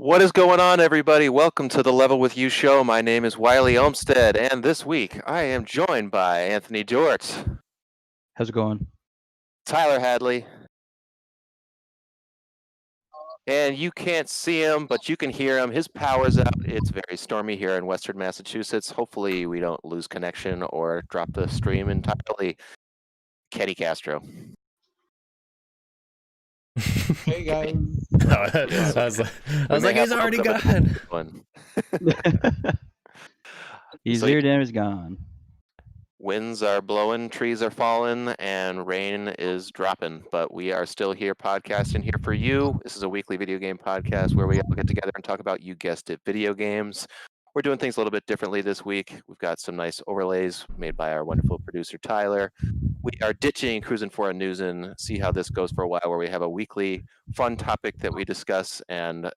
What is going on, everybody? Welcome to the Level With You show. My name is Wiley Olmstead, and this week I am joined by Anthony Jorts, How's it going? Tyler Hadley, and you can't see him, but you can hear him. His power's out. It's very stormy here in Western Massachusetts. Hopefully, we don't lose connection or drop the stream entirely. Kenny Castro. Hey guys. I was like, he's already gone. He's So, here, then he's gone. Winds are blowing, trees are falling, and rain is dropping. But we are still here podcasting here for you. This is a weekly video game podcast where we all get together and talk about, you guessed it, video games. We're doing things a little bit differently this week. We've got some nice overlays made by our wonderful producer, Tyler. We are ditching Cruising for a News and see how this goes for a while, where we have a weekly fun topic that we discuss and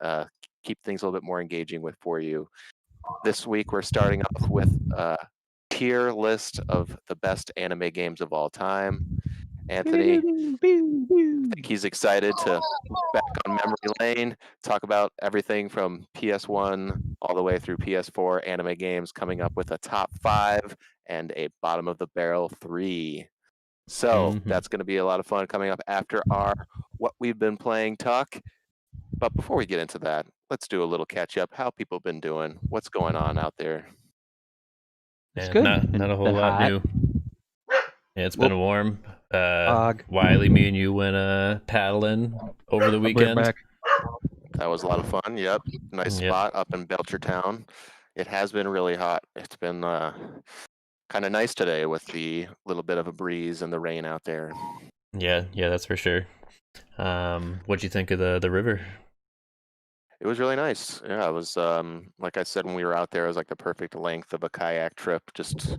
keep things a little bit more engaging with for you. This week, we're starting off with tier list of the best anime games of all time. Anthony, I think he's excited to look back on memory lane, talk about everything from PS1 all the way through PS4 anime games, coming up with a top 5 and a bottom of the barrel 3. So that's going to be a lot of fun coming up after our what we've been playing talk. But before we get into that, let's do a little catch up. How people been doing? What's going on out there? It's good. Not a whole lot new. Yeah, it's been warm. Wiley, me and you went paddling over the weekend. That was a lot of fun. Yep. Nice spot up in Belchertown. It has been really hot. It's been kind of nice today with the little bit of a breeze and the rain out there. Yeah, that's for sure. What'd you think of the river? It was really nice. Yeah, it was like I said when we were out there, it was like the perfect length of a kayak trip. Just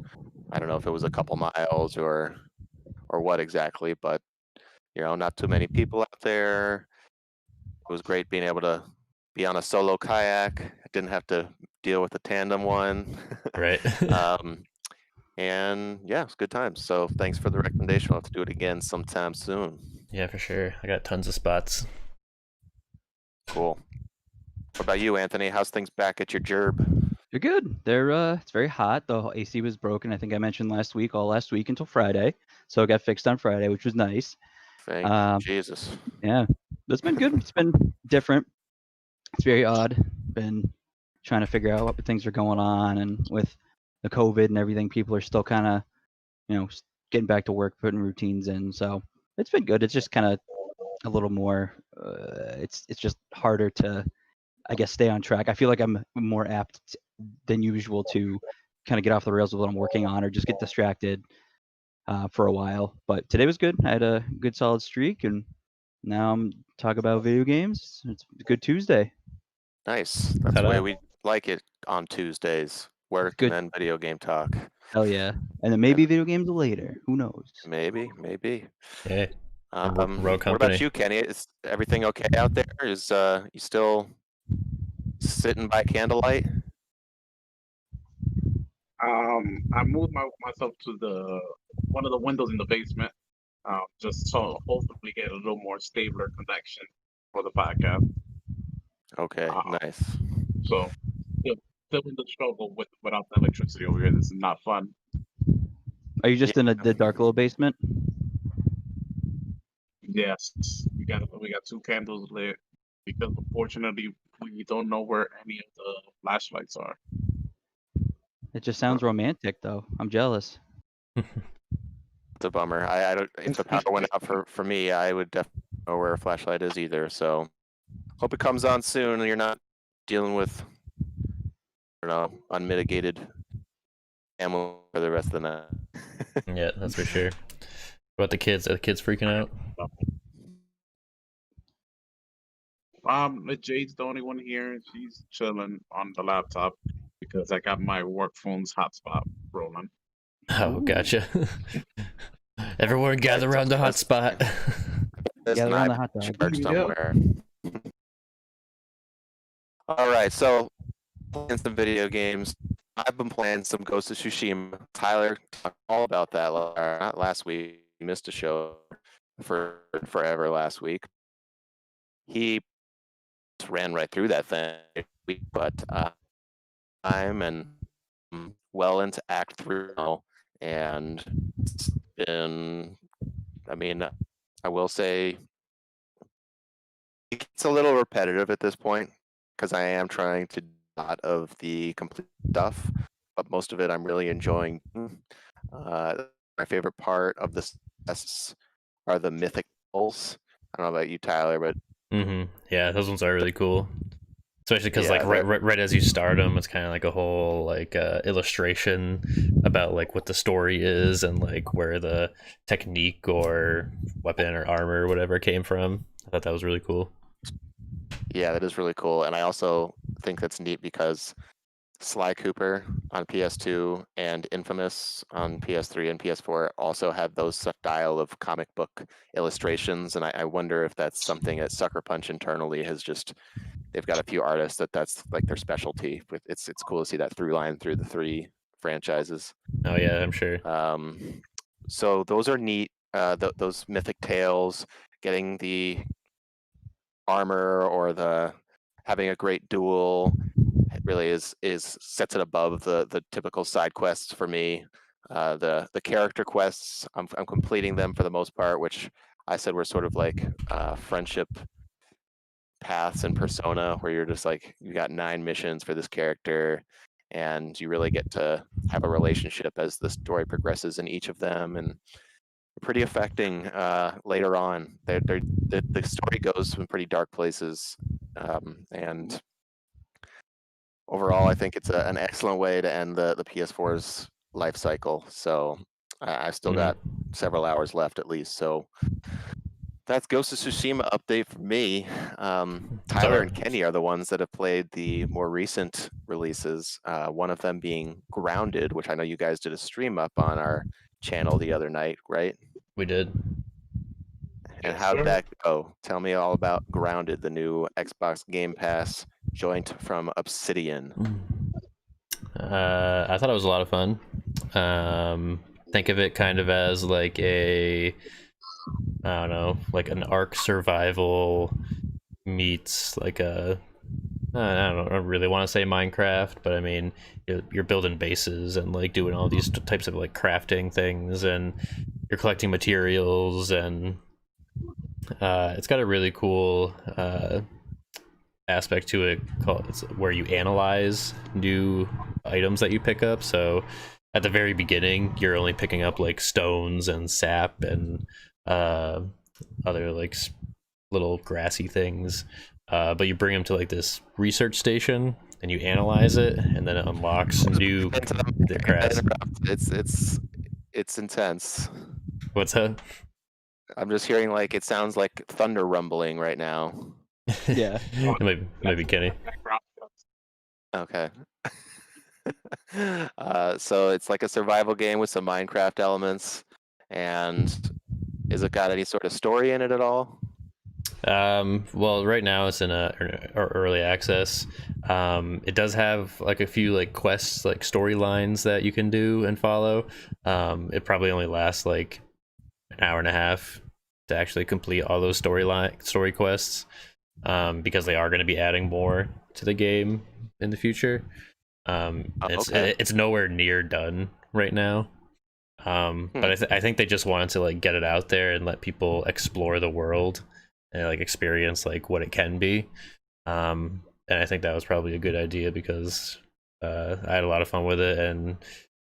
I don't know if it was a couple miles or what exactly, but not too many people out there. It was great being able to be on a solo kayak. I didn't have to deal with a tandem one. Right. And yeah, it's good times. So thanks for the recommendation. We'll have to do it again sometime soon. Yeah, for sure. I got tons of spots. Cool. What about you, Anthony? How's things back at your gerb? They're good. It's very hot. The AC was broken. I think I mentioned last week until Friday. So it got fixed on Friday, which was nice. Thank Jesus. Yeah, it's been good. It's been different. It's very odd. Been trying to figure out what things are going on, and with the COVID and everything, people are still kind of, getting back to work, putting routines in. So it's been good. It's just kind of a little more. It's just harder to, I guess, stay on track. I feel like I'm more apt than usual to kind of get off the rails with what I'm working on or just get distracted for a while. But today was good. I had a good solid streak, and now I'm talking about video games. It's a good Tuesday. Nice. That's the way we like it on Tuesdays. Work and then video game talk. Hell yeah. And then maybe video games later. Who knows? Maybe. Hey. What about you, Kenny? Is everything okay out there? Is you still sitting by candlelight? I moved myself to one of the windows in the basement, just so hopefully get a little more stabler connection for the podcast. Okay, nice. So still in the struggle without the electricity over here. This is not fun. Are you just in the dark little basement? Yes, we got 2 candles lit because unfortunately we don't know where any of the flashlights are. It just sounds romantic, though. I'm jealous. It's a bummer. I don't. If the power went out for me, I would definitely know where a flashlight is either. So hope it comes on soon and you're not dealing with, unmitigated ammo for the rest of the night. Yeah, that's for sure. What about the kids? Are the kids freaking out? Jade's the only one here. She's chilling on the laptop because I got my work phone's hotspot rolling. Oh, gotcha. Everyone gather around the hotspot. Gather around the hot dog. Somewhere. All right, so playing some video games. I've been playing some Ghost of Tsushima. Tyler talked all about that not last week. He missed a show for forever last week. He ran right through that thing, but I'm well into Act 3 now, and it's been, I mean, I will say it's a little repetitive at this point because I am trying to do a lot of the complete stuff, but most of it I'm really enjoying. My favorite part of this are the mythic goals. I don't know about you, Tyler, but yeah, those ones are really cool. Especially because like right as you start them, it's kind of like a whole like illustration about like what the story is and like where the technique or weapon or armor or whatever came from. I thought that was really cool. Yeah, that is really cool, and I also think that's neat because Sly Cooper on PS2 and Infamous on PS3 and PS4 also have those style of comic book illustrations, and I wonder if that's something that Sucker Punch internally has just, they've got a few artists that's like their specialty. It's cool to see that through line through the 3 franchises. Oh yeah, I'm sure. So those are neat. Those mythic tales, getting the armor or the having a great duel, it really is sets it above the typical side quests for me. The character quests, I'm completing them for the most part, which I said were sort of like friendship paths in Persona, where you're just like, you got 9 missions for this character, and you really get to have a relationship as the story progresses in each of them, and pretty affecting later on. The story goes in pretty dark places, and overall, I think it's an excellent way to end the PS4's life cycle. So I've still got several hours left at least. So that's Ghost of Tsushima update for me. Tyler and Kenny are the ones that have played the more recent releases. One of them being Grounded, which I know you guys did a stream up on our channel the other night, right? We did. And how did that go? Tell me all about Grounded, the new Xbox Game Pass joint from Obsidian. I thought it was a lot of fun. Think of it kind of as like I don't know, like an Ark survival meets like I don't really want to say Minecraft, but I mean, you're building bases and like doing all these types of like crafting things, and you're collecting materials, and it's got a really cool aspect to it it's where you analyze new items that you pick up. So at the very beginning, you're only picking up like stones and sap and other like little grassy things, but you bring them to like this research station and you analyze it, and then it unlocks new crafts. It's intense. What's that? I'm just hearing like it sounds like thunder rumbling right now. Yeah. Maybe Kenny. Okay. So it's like a survival game with some Minecraft elements, and is it got any sort of story in it at all? Well, right now it's in early access. It does have like a few like quests, like storylines that you can do and follow. It probably only lasts like an hour and a half to actually complete all those story quests, because they are going to be adding more to the game in the future. It's nowhere near done right now. But I think they just wanted to like get it out there and let people explore the world and like experience like what it can be. And I think that was probably a good idea because I had a lot of fun with it, and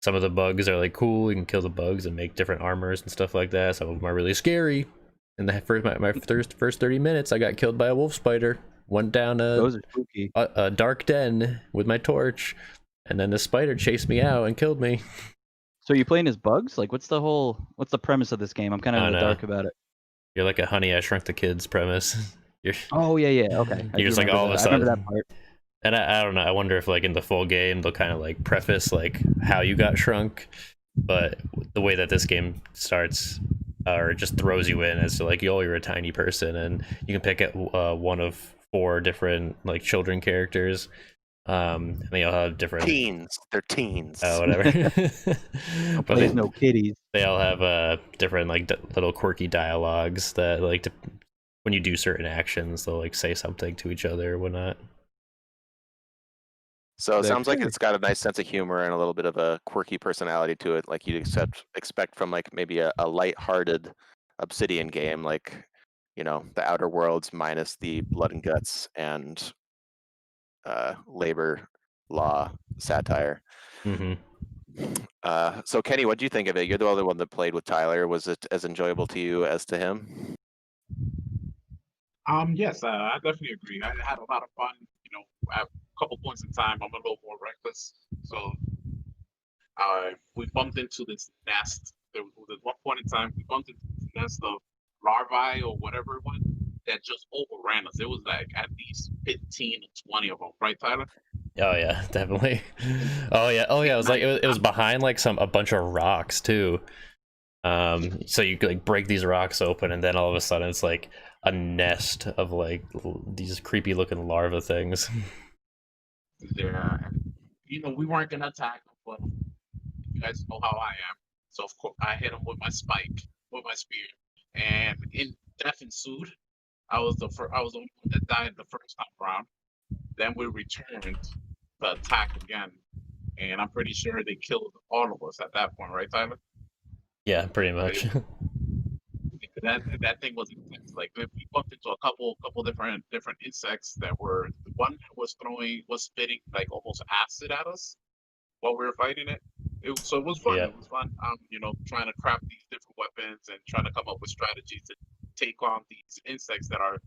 some of the bugs are like cool. You can kill the bugs and make different armors and stuff like that. Some of them are really scary. In the first 30 minutes, I got killed by a wolf spider. Went down Those are spooky. a dark den with my torch, and then the spider chased me out and killed me. So you playing as bugs? Like, what's the premise of this game? I'm kind of in the dark about it. You're like a Honey, I Shrunk the Kids premise. Oh yeah, okay. You're just like all of a sudden. I remember that part. And I don't know. I wonder if like in the full game they'll kind of like preface like how you got shrunk, but the way that this game starts, or just throws you in, is like, you're a tiny person, and you can pick at one of 4 different like children characters. And they all have different teens. They're teens. Oh, whatever. But there's no kitties. They all have different like little quirky dialogues that like when you do certain actions, they'll like say something to each other or whatnot. So it Like, sounds like "Hey." it's got a nice sense of humor and a little bit of a quirky personality to it, like you'd expect from like maybe a light-hearted Obsidian game, like, you know, the Outer Worlds minus the blood and guts and labor law satire. Hmm. So Kenny, what do you think of it? You're the other one that played with Tyler. Was it as enjoyable to you as to him? Yes, I definitely agree. I had a lot of fun. You know, at a couple points in time, I'm a little more reckless. So we bumped into this nest. There was at one point in time, we bumped into this nest of larvae or whatever it was that just overran us. It was like at least 15 to 20 of them, right, Tyler? Oh yeah, definitely. Oh yeah. It was like it was behind like a bunch of rocks too. So you could like break these rocks open, and then all of a sudden it's like a nest of like these creepy looking larva things. Yeah. You know, we weren't gonna attack them, but you guys know how I am. So of course I hit him with my spike, with my spear, and in death ensued. I was the only one that died the first time around. Then we returned the attack again, and I'm pretty sure they killed all of us at that point, right, Tyler? Yeah, pretty much. That thing was intense. Like we bumped into a couple different insects that were one was spitting like almost acid at us while we were fighting it. So it was fun. Yeah. It was fun. You know, trying to craft these different weapons and trying to come up with strategies to take on these insects that are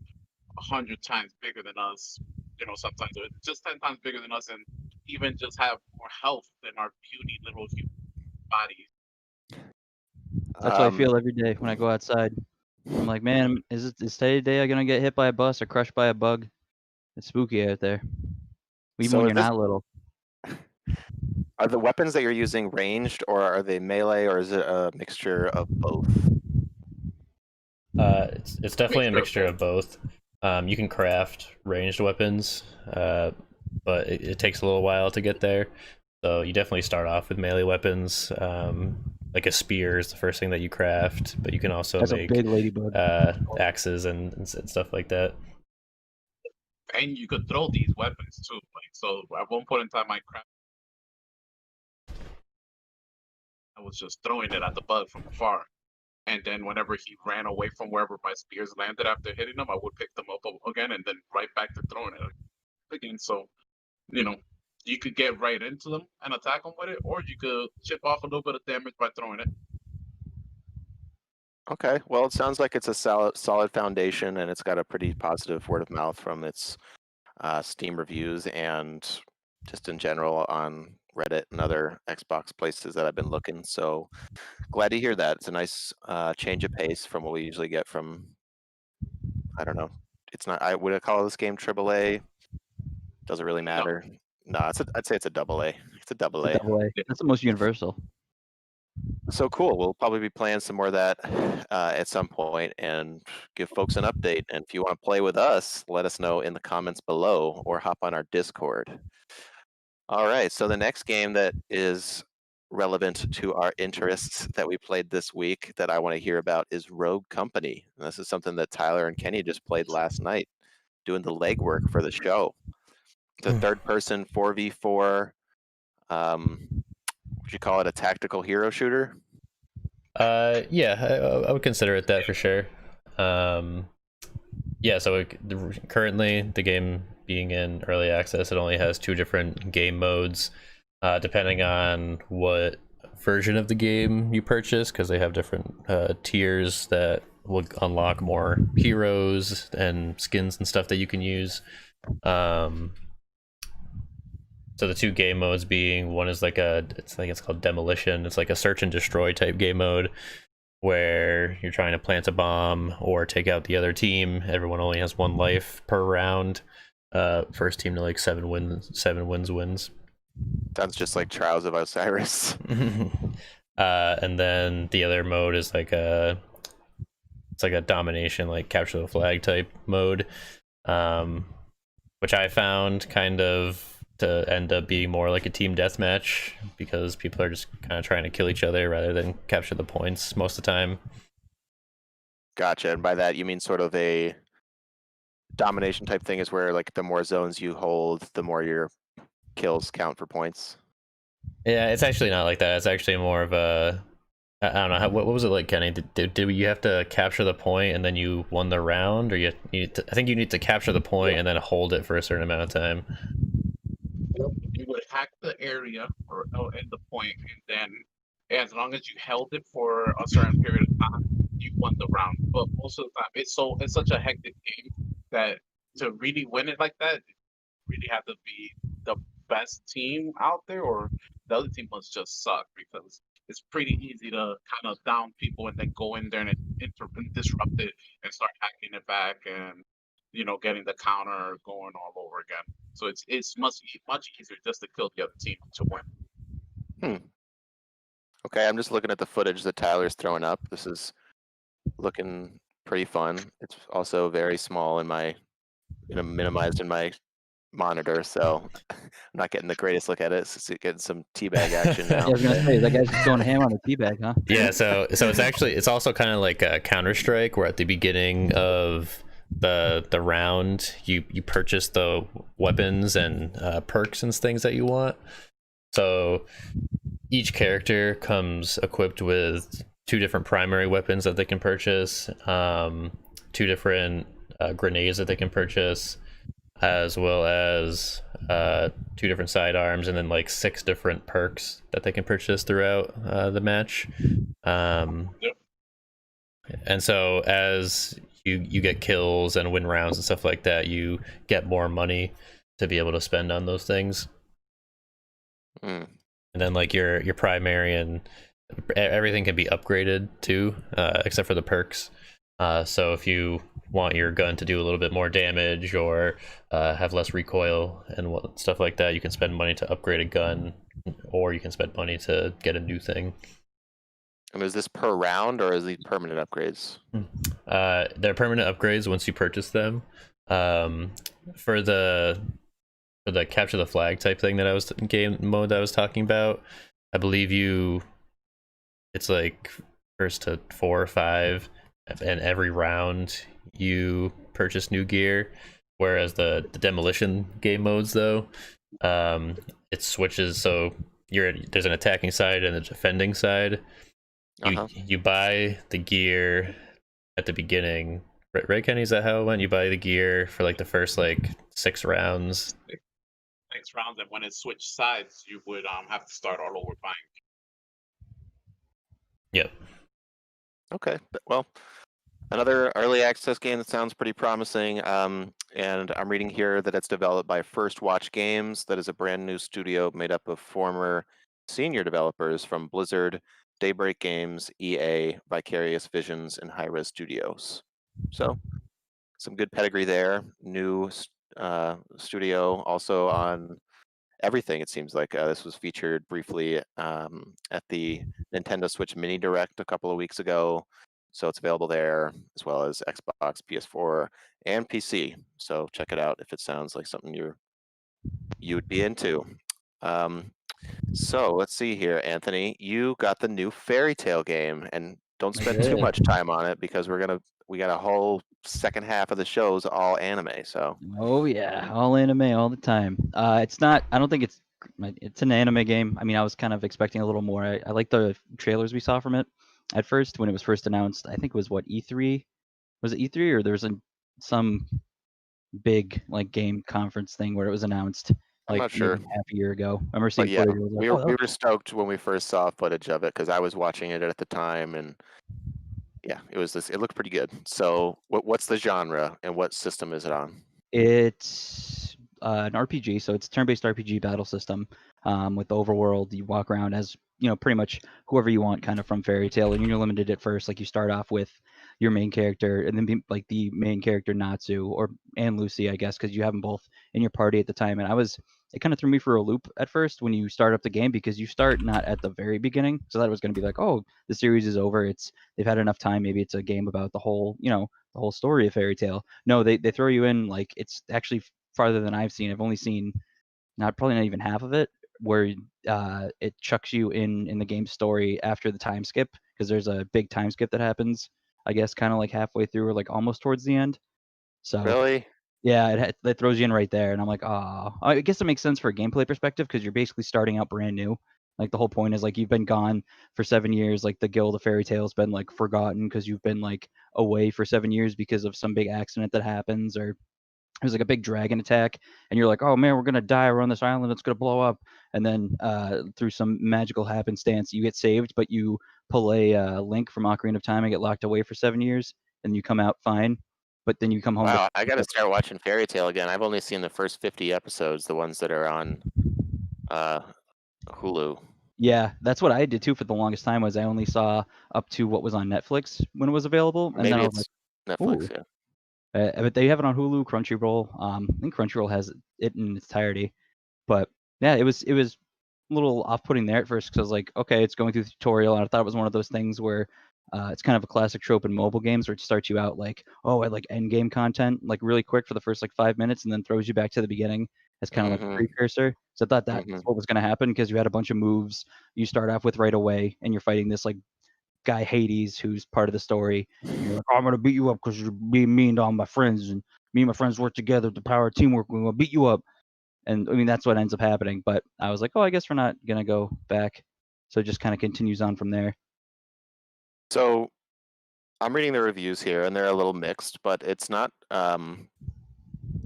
100 times bigger than us. You know, sometimes they're just 10 times bigger than us, and even just have more health than our puny little human bodies. That's how I feel every day when I go outside. I'm like, man, is today the day I'm gonna get hit by a bus or crushed by a bug? It's spooky out there. Even So when is you're this- not little. Are the weapons that you're using ranged, or are they melee, or is it a mixture of both? It's definitely a mixture of both. You can craft ranged weapons, but it takes a little while to get there. So you definitely start off with melee weapons. Like a spear is the first thing that you craft, but you can also That's a make big ladybug. axes and stuff like that. And you could throw these weapons too. Like so, at one point in time, I was just throwing it at the bug from afar. And then whenever he ran away from wherever my spears landed after hitting him, I would pick them up again and then right back to throwing it again. So, you know, you could get right into them and attack them with it, or you could chip off a little bit of damage by throwing it. Okay, well, it sounds like it's a solid foundation, and it's got a pretty positive word of mouth from its Steam reviews and just in general on Reddit and other Xbox places that I've been looking. So glad to hear that. It's a nice change of pace from what we usually get from, I don't know. It's not, would I call this game AAA? Doesn't really matter. No, I'd say it's a AA. It's a AA. Double A. That's the most universal. So cool. We'll probably be playing some more of that at some point and give folks an update. And if you want to play with us, let us know in the comments below or hop on our Discord. All right. So the next game that is relevant to our interests that we played this week that I want to hear about is Rogue Company. And this is something that Tyler and Kenny just played last night, doing the legwork for the show. It's a third-person 4v4. Would you call it a tactical hero shooter? Yeah, I would consider it that for sure. Yeah, so currently the game being in early access, it only has 2 different game modes, depending on what version of the game you purchase, because they have different tiers that will unlock more heroes and skins and stuff that you can use. So the 2 game modes being, one is like I think it's called Demolition. It's like a search and destroy type game mode where you're trying to plant a bomb or take out the other team. Everyone only has 1 life per round. First team to like 7 wins wins. Sounds just like Trials of Osiris. And then the other mode is like it's like a domination, like capture the flag type mode, which I found kind of to end up being more like a team deathmatch because people are just kind of trying to kill each other rather than capture the points most of the time. Gotcha. And by that you mean sort of a domination type thing is where like the more zones you hold, the more your kills count for points. Yeah, it's actually not like that. It's actually more of a I don't know. What was it like, Kenny? Did you have to capture the point and then you won the round, or I think you need to capture the point and then hold it for a certain amount of time. You would hack the area or end the point, and then as long as you held it for a certain period of time, you won the round. But most of the time, it's such a hectic game that to really win it like that, you really have to be the best team out there, or the other team must just suck because it's pretty easy to kind of down people and then go in there and and disrupt it and start hacking it back and getting the counter going all over again. So it's much easier just to kill the other team to win. Okay, I'm just looking at the footage that Tyler's throwing up. This is looking pretty fun. It's also very small in my, minimized in my monitor, so I'm not getting the greatest look at it. So getting some teabag action now. Yeah, I was gonna say that guy's just going ham on the teabag, huh? Yeah, so it's also kind of like a Counter-Strike, where at the beginning of the round you purchase the weapons and perks and things that you want. So each character comes equipped with 2 different primary weapons that they can purchase, 2 different grenades that they can purchase, as well as 2 different sidearms, and then like 6 different perks that they can purchase throughout the match. And so as you get kills and win rounds and stuff like that, you get more money to be able to spend on those things. And then like your primary and everything can be upgraded too, except for the perks. So if you want your gun to do a little bit more damage or have less recoil and stuff like that, you can spend money to upgrade a gun, or you can spend money to get a new thing. And is this per round or is these permanent upgrades? They're permanent upgrades once you purchase them. For the capture the flag type thing that I was game mode that I was talking about, I believe it's like first to 4 or 5, and every round you purchase new gear. Whereas the demolition game modes, though, it switches, so there's an attacking side and a defending side. You buy the gear at the beginning, right, Kenny? Is that how it went? You buy the gear for like the first like 6 rounds. 6 rounds, and when it switched sides, you would have to start all over buying. Yep. Okay, well, another early access game that sounds pretty promising. And I'm reading here that it's developed by First Watch Games. That is a brand new studio made up of former senior developers from Blizzard, Daybreak Games, EA, Vicarious Visions, and Hi-Rez Studios. So some good pedigree there. New studio, also on everything, it seems like. This was featured briefly at the Nintendo Switch Mini Direct a couple of weeks ago. So it's available there, as well as Xbox, PS4, and PC. So check it out if it sounds like something you would be into. So let's see here, Anthony. You got the new Fairy Tail game, and don't spend too much time on it because we got a whole second half of the show's all anime. So Oh yeah, all anime all the time. It's not. I don't think it's an anime game. I mean, I was kind of expecting a little more. I like the trailers we saw from it at first when it was first announced. I think it was what, E3? Was it E3, or there was some big like game conference thing where it was announced I'm like not sure. maybe half a year ago. I remember seeing But yeah, footage. I was like, we "Oh, were that's stoked when we first saw footage of it because I was watching it at the time, and yeah, it looked pretty good. So what's the genre and what system is it on? It's an RPG, so it's turn-based RPG battle system with the overworld. You walk around as pretty much whoever you want, kind of from Fairy Tail, and you're limited at first. Like you start off with your main character, and then like the main character Natsu and Lucy, I guess, because you have them both in your party at the time. And it kind of threw me for a loop at first when you start up the game, because you start not at the very beginning. So that was going to be like, oh, the series is over. They've had enough time. Maybe it's a game about the whole story of Fairy Tail. No, they throw you in like it's actually farther than I've seen. I've only seen probably not even half of it, where it chucks you in the game story after the time skip, because there's a big time skip that happens, I guess, kind of like halfway through or like almost towards the end. So Really? Yeah, it throws you in right there, and I'm like, oh, I guess it makes sense for a gameplay perspective because you're basically starting out brand new. Like the whole point is like you've been gone for 7 years. Like the Guild of Fairy Tale's been like forgotten because you've been like away for 7 years because of some big accident that happens, or it was like a big dragon attack, and you're like, oh man, we're gonna die. We're on this island. It's gonna blow up. And then through some magical happenstance, you get saved, but you pull a Link from Ocarina of Time and get locked away for 7 years, and you come out fine. But then you come home. Wow, I got to start watching Fairy Tale again. I've only seen the first 50 episodes, the ones that are on Hulu. Yeah, that's what I did too for the longest time. Was I only saw up to what was on Netflix when it was available, and Maybe then I was it's like, Netflix, ooh. yeah. But they have it on Hulu, Crunchyroll. I think Crunchyroll has it in its entirety. But yeah, it was a little off-putting there at first because I was like, okay, it's going through the tutorial, and I thought it was one of those things where it's kind of a classic trope in mobile games where it starts you out like, oh, I like end game content like really quick for the first like 5 minutes, and then throws you back to the beginning as kind of like a Mhm. precursor. So I thought that's Mhm. what was going to happen because you had a bunch of moves you start off with right away, and you're fighting this like guy Hades who's part of the story. And you're like, oh, I'm gonna beat you up because you're being mean to all my friends, and me and my friends work together. The power of teamwork. We're gonna beat you up. And I mean that's what ends up happening. But I was like, oh, I guess we're not gonna go back. So it just kind of continues on from there. So I'm reading the reviews here, and they're a little mixed, but it's not.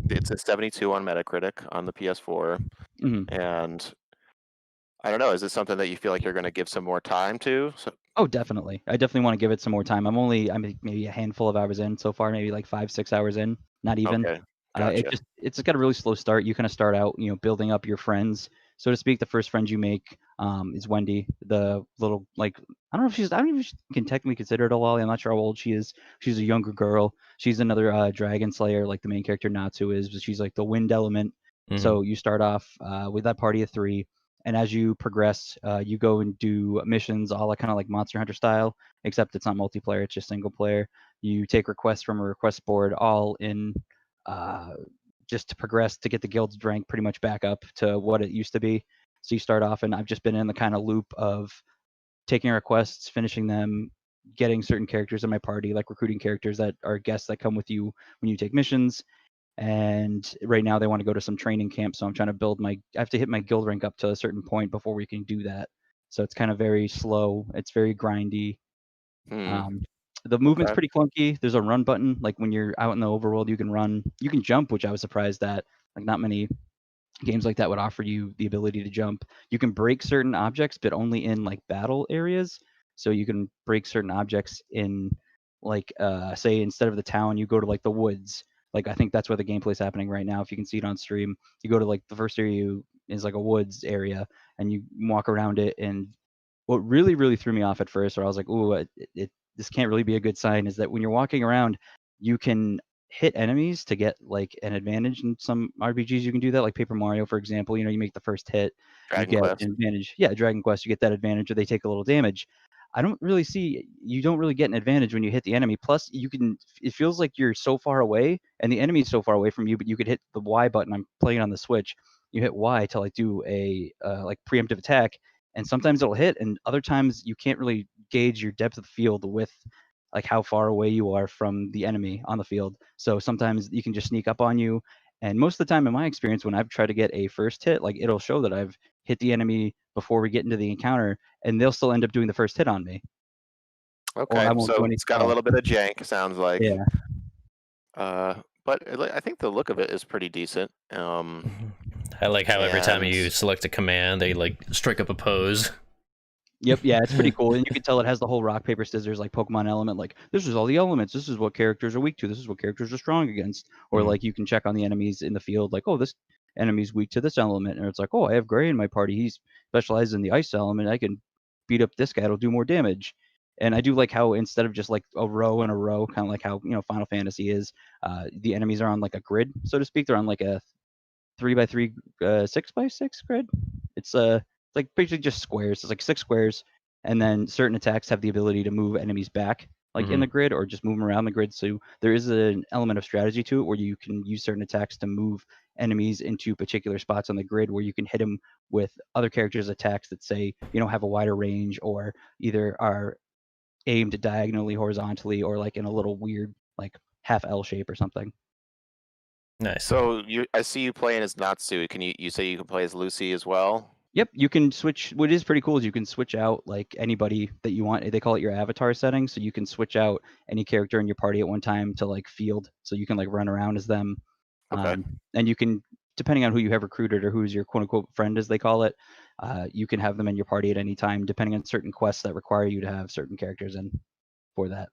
It's a 72 on Metacritic on the PS4, hmm and I don't know. Is this something that you feel like you're going to give some more time to? So, Oh, definitely. I definitely want to give it some more time. I'm maybe a handful of hours in so far, maybe like 5, 6 hours in, not even. okay, gotcha. It's got a really slow start. You kind of start out, building up your friends, so to speak. The first friend you make is Wendy, the little like I don't even if she can technically consider it a lolly. I'm not sure how old she is. She's a younger girl. She's another dragon slayer, like the main character Natsu is, but she's like the wind element. Mhm. So you start off with that party of three, and as you progress, you go and do missions, all kind of like Monster Hunter style, except it's not multiplayer; it's just single player. You take requests from a request board, all in uh, just to progress to get the guild's rank pretty much back up to what it used to be. So you start off, and I've just been in the kind of loop of taking requests, finishing them, getting certain characters in my party, like recruiting characters that are guests that come with you when you take missions. And right now they want to go to some training camp, so I'm trying to build I have to hit my guild rank up to a certain point before we can do that. So it's kind of very slow. It's very grindy. Hmm. Um, the movement's Okay. pretty clunky. There's a run button. Like when you're out in the overworld, you can run. You can jump, which I was surprised at. Like not many games like that would offer you the ability to jump. You can break certain objects, but only in like battle areas. So you can break certain objects in like say instead of the town, you go to like the woods. Like I think that's where the gameplay's happening right now. If you can see it on stream, you go to like the first area is like a woods area, and you walk around it. And what really really threw me off at first, or I was like, ooh, this can't really be a good sign, is that when you're walking around, you can hit enemies to get like an advantage. In some RPGs you can do that, like Paper Mario for example. You make the first hit, you Dragon get Quest. an advantage. Yeah, Dragon Quest, you get that advantage, or they take a little damage. You don't really get an advantage when you hit the enemy. Plus it feels like you're so far away and the enemy is so far away from you, but you could hit the Y button. I'm playing on the Switch. You hit Y to like do a like preemptive attack, and sometimes it'll hit, and other times you can't really gauge your depth of the field with like how far away you are from the enemy on the field. So sometimes you can just sneak up on you. And most of the time, in my experience, when I've tried to get a first hit, like it'll show that I've hit the enemy before we get into the encounter, and they'll still end up doing the first hit on me, or Okay, I won't do so anything it's got at a all. little bit of jank, sounds like. Yeah. But I think the look of it is pretty decent. I like how every time And you select a command, they like strike up a pose. Yep. Yeah, it's pretty cool, and you can tell it has the whole rock paper scissors like Pokemon element. Like this is all the elements. This is what characters are weak to. This is what characters are strong against. Or Mhm. like you can check on the enemies in the field. Like, oh, this enemy's weak to this element, and it's like, oh, I have Gray in my party. He's specialized in the ice element. I can beat up this guy. It'll do more damage. And I do like how instead of just like a row and a row, kind of like how Final Fantasy is, the enemies are on like a grid, so to speak. They're on like a 3x3, 6x6 grid. It's like basically just squares. It's like 6 squares, and then certain attacks have the ability to move enemies back, like in the grid, or just move them around the grid. So there is an element of strategy to it where you can use certain attacks to move enemies into particular spots on the grid where you can hit them with other characters' attacks that say have a wider range, or either are aimed diagonally, horizontally, or like in a little weird like half L shape or something. Nice. So I see you playing as Natsu. Can you say you can play as Lucy as well? Yep, you can switch. What is pretty cool is you can switch out like anybody that you want. They call it your avatar settings, so you can switch out any character in your party at one time to like field, so you can like run around as them. Okay. And you can, depending on who you have recruited or who's your quote unquote friend, as they call it, you can have them in your party at any time, depending on certain quests that require you to have certain characters in for that.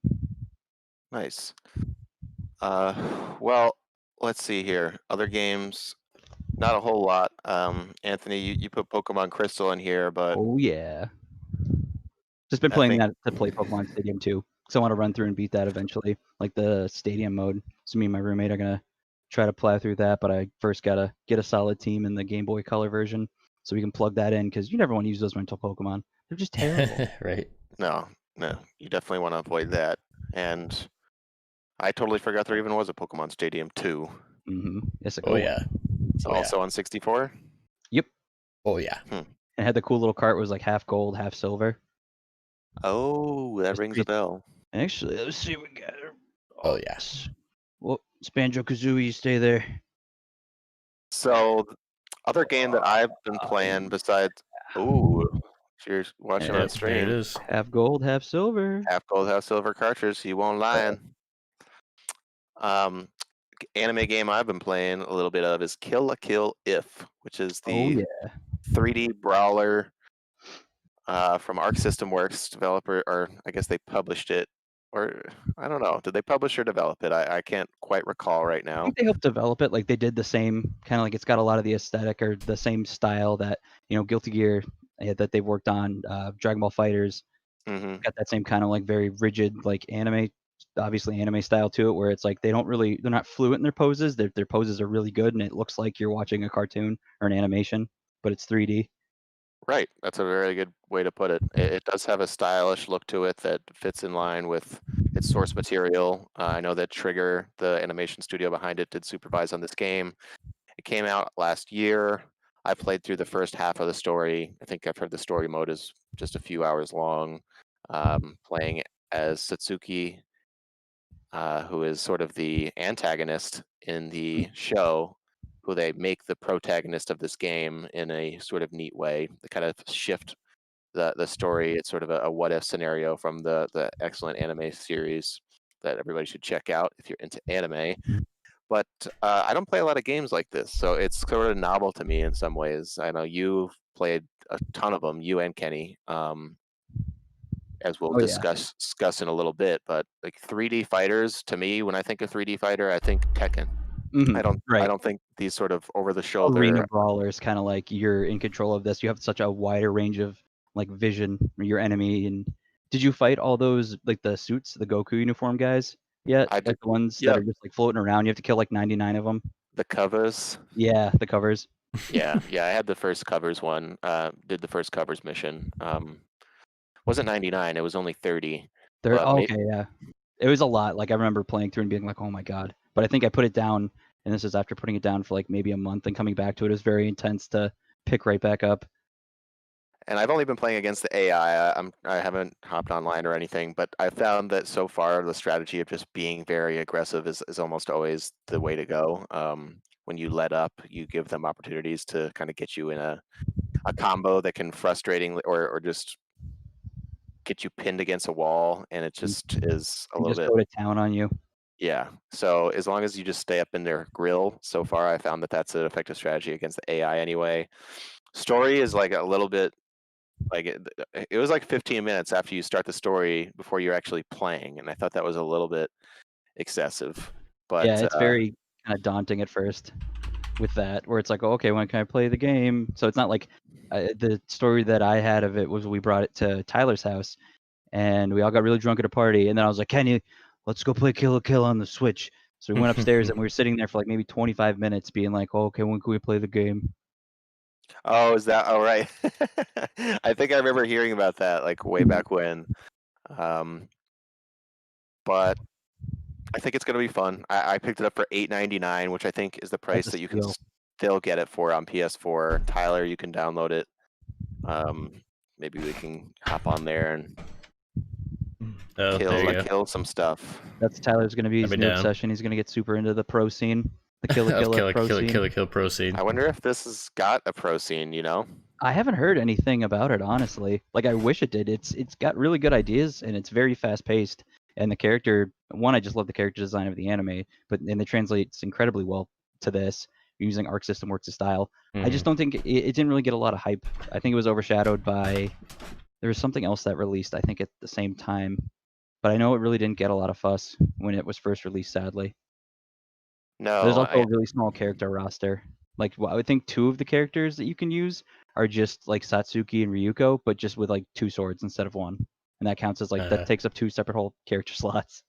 Nice. Well, let's see here. Other games, not a whole lot. Anthony, you put Pokemon Crystal in here, but Oh yeah, just been I playing think- that to play Pokemon Stadium too, because I want to run through and beat that eventually, like the Stadium mode. So me and my roommate are gonna try to plow through that, but I first gotta get a solid team in the Game Boy Color version, so we can plug that in, because you never want to use those mental Pokemon. They're just terrible. Right. no, you definitely want to avoid that. And I totally forgot there even was a Pokemon Stadium 2. Yes, Oh yeah. It's Oh, yeah. also on 64. Oh yeah. And it had the cool little cart, was like half gold, half silver. Oh, that That's rings pretty- a bell. Actually, let's see what we got. Oh yeah. Well, Banjo Kazooie, stay there. So, other game that I've been playing besides, if you're watching on There it stream, is. Half gold, half silver. half gold, half silver cartridge. You won't lying. Anime game I've been playing a little bit of is Kill la Kill If, which is the Oh yeah. 3D brawler from Arc System Works developer, or I guess they published it, or I don't know. Did they publish or develop it? I can't quite recall right I now. think they helped develop it. Like they did the same kind of like, it's got a lot of the aesthetic or the same style that, you know, Guilty Gear that they've worked on. Dragon Ball Fighters hmm got that same kind of like very rigid like anime, obviously anime style to it, where it's like they're not fluent in their poses. Their poses are really good, and it looks like you're watching a cartoon or an animation, but it's 3D. Right, that's a very good way to put it. It does have a stylish look to it that fits in line with its source material. I know that Trigger, the animation studio behind it, did supervise on this game. It came out last year. I played through the first half of the story. I think I've heard the story mode is just a few hours long. Playing as Satsuki, who is sort of the antagonist in the show, who they make the protagonist of this game in a sort of neat way. They kind of shift the story. It's sort of a what if scenario from the excellent anime series that everybody should check out if you're into anime. But I don't play a lot of games like this, so it's sort of novel to me in some ways. I know you've played a ton of them, you and Kenny, as we'll Oh, yeah. discuss in a little bit. But like 3D fighters, to me, when I think of 3D fighter, I think Tekken. Mhm, I don't right. think these sort of over the shoulder. Arena brawlers, kind of like you're in control of this. You have such a wider range of like vision for your enemy. And did you fight all those like the suits, the Goku uniform guys yet? I Like did- the ones yep. that are just like floating around. You have to kill like 99 of them. The covers. Yeah, the covers. Yeah, I had the first covers one. Did the first covers mission. Wasn't 99. It was only 30. They're Well, okay, yeah. It was a lot. Like I remember playing through and being like, "Oh my god!" But I think I put it down, and this is after putting it down for like maybe a month and coming back to it. It was very intense to pick right back up. And I've only been playing against the AI. I haven't hopped online or anything, but I found that so far the strategy of just being very aggressive is almost always the way to go. When you let up, you give them opportunities to kind of get you in a combo that can frustratingly or just get you pinned against a wall, and it just is a And little just bit. go to town on you. Yeah. So as long as you just stay up in their grill, so far I found that that's an effective strategy against the AI anyway. Story is like a little bit like it was like 15 minutes after you start the story before you're actually playing, and I thought that was a little bit excessive. But Yeah, it's very kind of daunting at first with that, where it's like, oh, okay, when can I play the game? So it's not like the story that I had of it was we brought it to Tyler's house, and we all got really drunk at a party, and then I was like, Kenny, let's go play Kill la Kill on the Switch. So we went upstairs and we were sitting there for like maybe 25 minutes, being like, oh, okay, when can we play the game? oh, is that all right? I think I remember hearing about that like way back when. But I think it's going to be fun. I picked it up for $8.99, which I think is the price a that you can steal. still get it for on PS4. Tyler, you can download it. Maybe we can hop on there and Oh, there you go. kill some stuff. That's Tyler's gonna be his I'd be new down. obsession. He's gonna get super into the pro scene. I The Kill la Of Kill pro scene. Kill la Kill pro scene. I wonder if this has got a pro scene, you know? I haven't heard anything about it, honestly. Like, I wish it did. It's got really good ideas, and it's very fast paced. And the character, one, I just love the character design of the anime, and it translates incredibly well to this using Arc System Works' style. I just don't think it didn't really get a lot of hype. I think it was overshadowed by there was something else that released, I think, at the same time. But I know it really didn't get a lot of fuss when it was first released, sadly. No, There's also a really small character roster. Like, I would think 2 of the characters that you can use are just like Satsuki and Ryuko, but just with like 2 swords instead of 1. And that counts as like that takes up 2 separate whole character slots.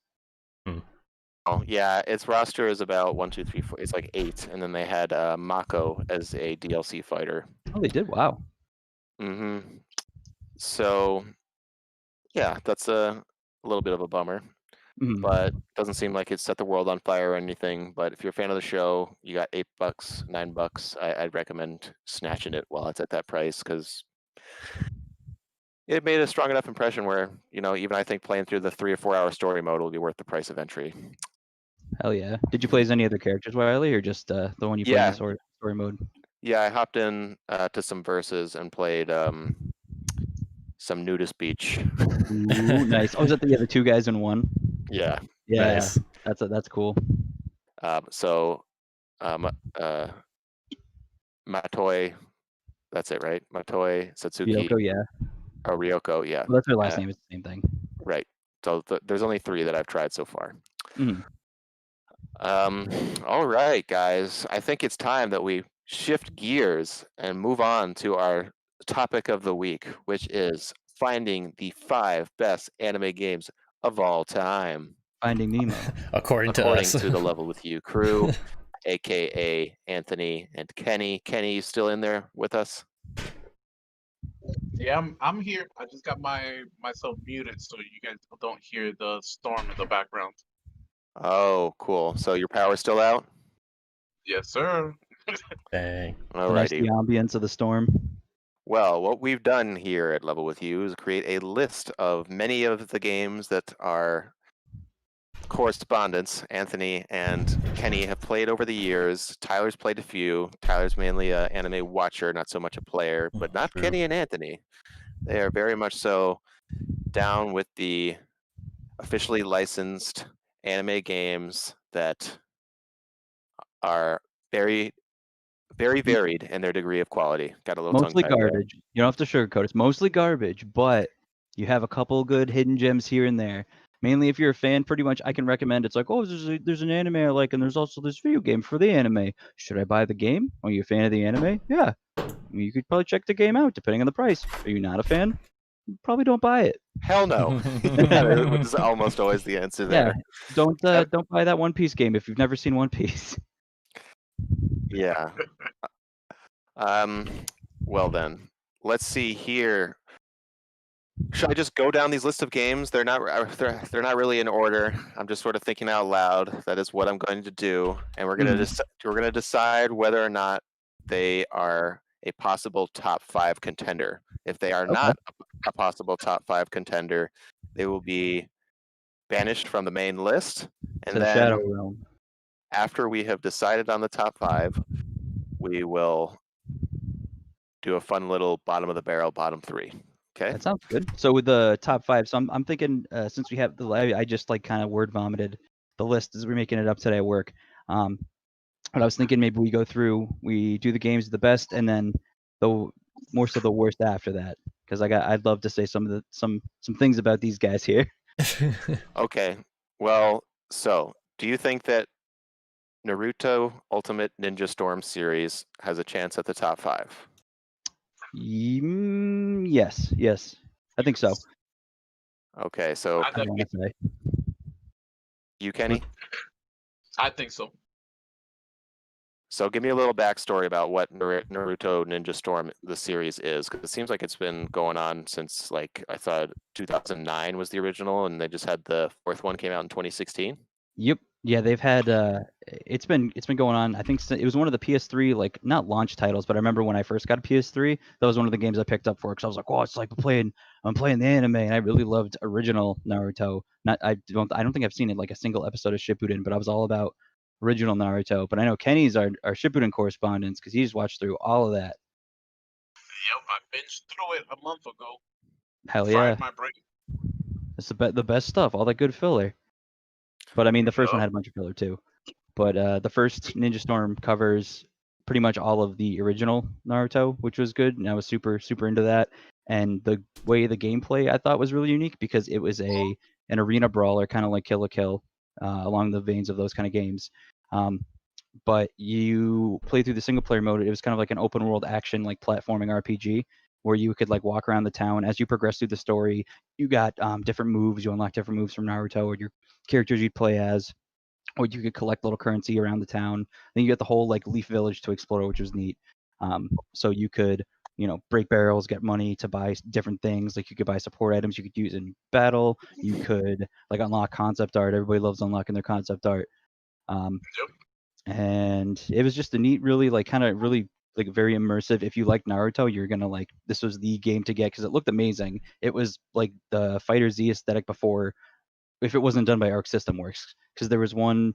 oh, yeah, its roster is about 1, 2, 3, 4. It's like 8, and then they had Mako as a DLC fighter. Oh, they did? Wow. Mm-hmm. So, yeah, that's a little bit of a bummer. Mhm. But doesn't seem like it set the world on fire or anything. But if you're a fan of the show, you got $8, $9. I'd recommend snatching it while it's at that price because it made a strong enough impression where, you know, even I think playing through the 3 or 4 hour story mode will be worth the price of entry. Hell yeah. Did you play as any other characters, Wiley, or just the one you played in the story mode? Yeah, I hopped in to some verses and played some Nudist Beach. Ooh, nice. Oh, is that the other 2 guys in 1? Yeah. Yeah, Nice. that's cool. So, Matoi, that's it, right? Matoi, Satsuki, Ryoko, yeah. or Ryoko, yeah. Well, that's her last name. It's the same thing. Right. So there's only 3 that I've tried so far. Mhm. All right, guys. I think it's time that we shift gears and move on to our topic of the week, which is finding the 5 best anime games of all time, Finding Nemo. According to according us. to the Level With You crew, aka Anthony and Kenny. Kenny, you still in there with us? Yeah, I'm here. I just got myself muted so you guys don't hear the storm in the background. Oh, cool. So your power's still out? Yes, sir. Dang. Nice, Alrighty. the ambience of the storm. Well, what we've done here at Level With You is create a list of many of the games that our correspondents, Anthony and Kenny, have played over the years. Tyler's played a few. Tyler's mainly an anime watcher, not so much a player, but not True. Kenny and Anthony. They are very much so down with the officially licensed anime games that are very, very varied in their degree of quality. Got a little Mostly tongue-tied there. garbage. You don't have to sugarcoat it. It's mostly garbage, but you have a couple good hidden gems here and there. Mainly if you're a fan, pretty much I can recommend. It's like, oh, there's an anime I like, and there's also this video game for the anime. Should I buy the game? Are you a fan of the anime? Yeah. I mean, you could probably check the game out depending on the price. Are you not a fan? Probably don't buy it. Hell no. That is almost always the answer there. Yeah. Don't buy that One Piece game if you've never seen One Piece. Yeah. Well then, let's see here. Should I just go down these list of games? They're not really in order. I'm just sort of thinking out loud. That is what I'm going to do, and we're gonna decide whether or not they are a possible top 5 contender. If they are not a possible top 5 contender, they will be banished from the main list, and To the then Shadow Realm. after we have decided on the top 5, we will do a fun little bottom of the barrel, bottom 3. Okay. That sounds good. So with the top 5, so I'm thinking since we have I just like kind of word vomited the list as we're making it up today at work. But I was thinking maybe we go through, we do the games the best, and then the more so the worst after that, because I'd love to say some things about these guys here. Okay. Well, so do you think that Naruto Ultimate Ninja Storm series has a chance at the top 5? Yes, I think so. Okay, so I I don't think, want to say. you, Kenny? I think so. So give me a little backstory about what Naruto Ninja Storm, the series, is, because it seems like it's been going on since, like, I thought 2009 was the original, and they just had the 4th one came out in 2016. Yep. Yeah, they've had it's been going on. I think it was one of the PS3 like not launch titles, but I remember when I first got a PS3, that was one of the games I picked up for because I was like, oh, it's like I'm playing the anime, and I really loved original Naruto. I don't think I've seen it like a single episode of Shippuden, but I was all about original Naruto, but I know Kenny's our Shippuden correspondent because he's watched through all of that. Yep, I binged through it a month ago. Hell yeah, Fried my brain. it's the best stuff, all that good filler. But I mean, the first one Yup. had a bunch of filler too. But the first Ninja Storm covers pretty much all of the original Naruto, which was good, and I was super into that. And the way the gameplay I thought was really unique because it was an arena brawler, kind of like Kill la Kill, along the veins of those kind of games. But you play through the single player mode. It was kind of like an open world action, like platforming RPG, where you could like walk around the town as you progress through the story. You got different moves. You unlock different moves from Naruto or your characters you'd play as, or you could collect little currency around the town. Then you get the whole like Leaf Village to explore, which was neat. So you could, break barrels, get money to buy different things. Like you could buy support items you could use in battle. You could like unlock concept art. Everybody loves unlocking their concept art. Yep. And it was just a neat, really like kind of really like very immersive. If you like Naruto, you're gonna like this was the game to get because it looked amazing. It was like the Fighter Z aesthetic before, if it wasn't done by Arc System Works, because there was one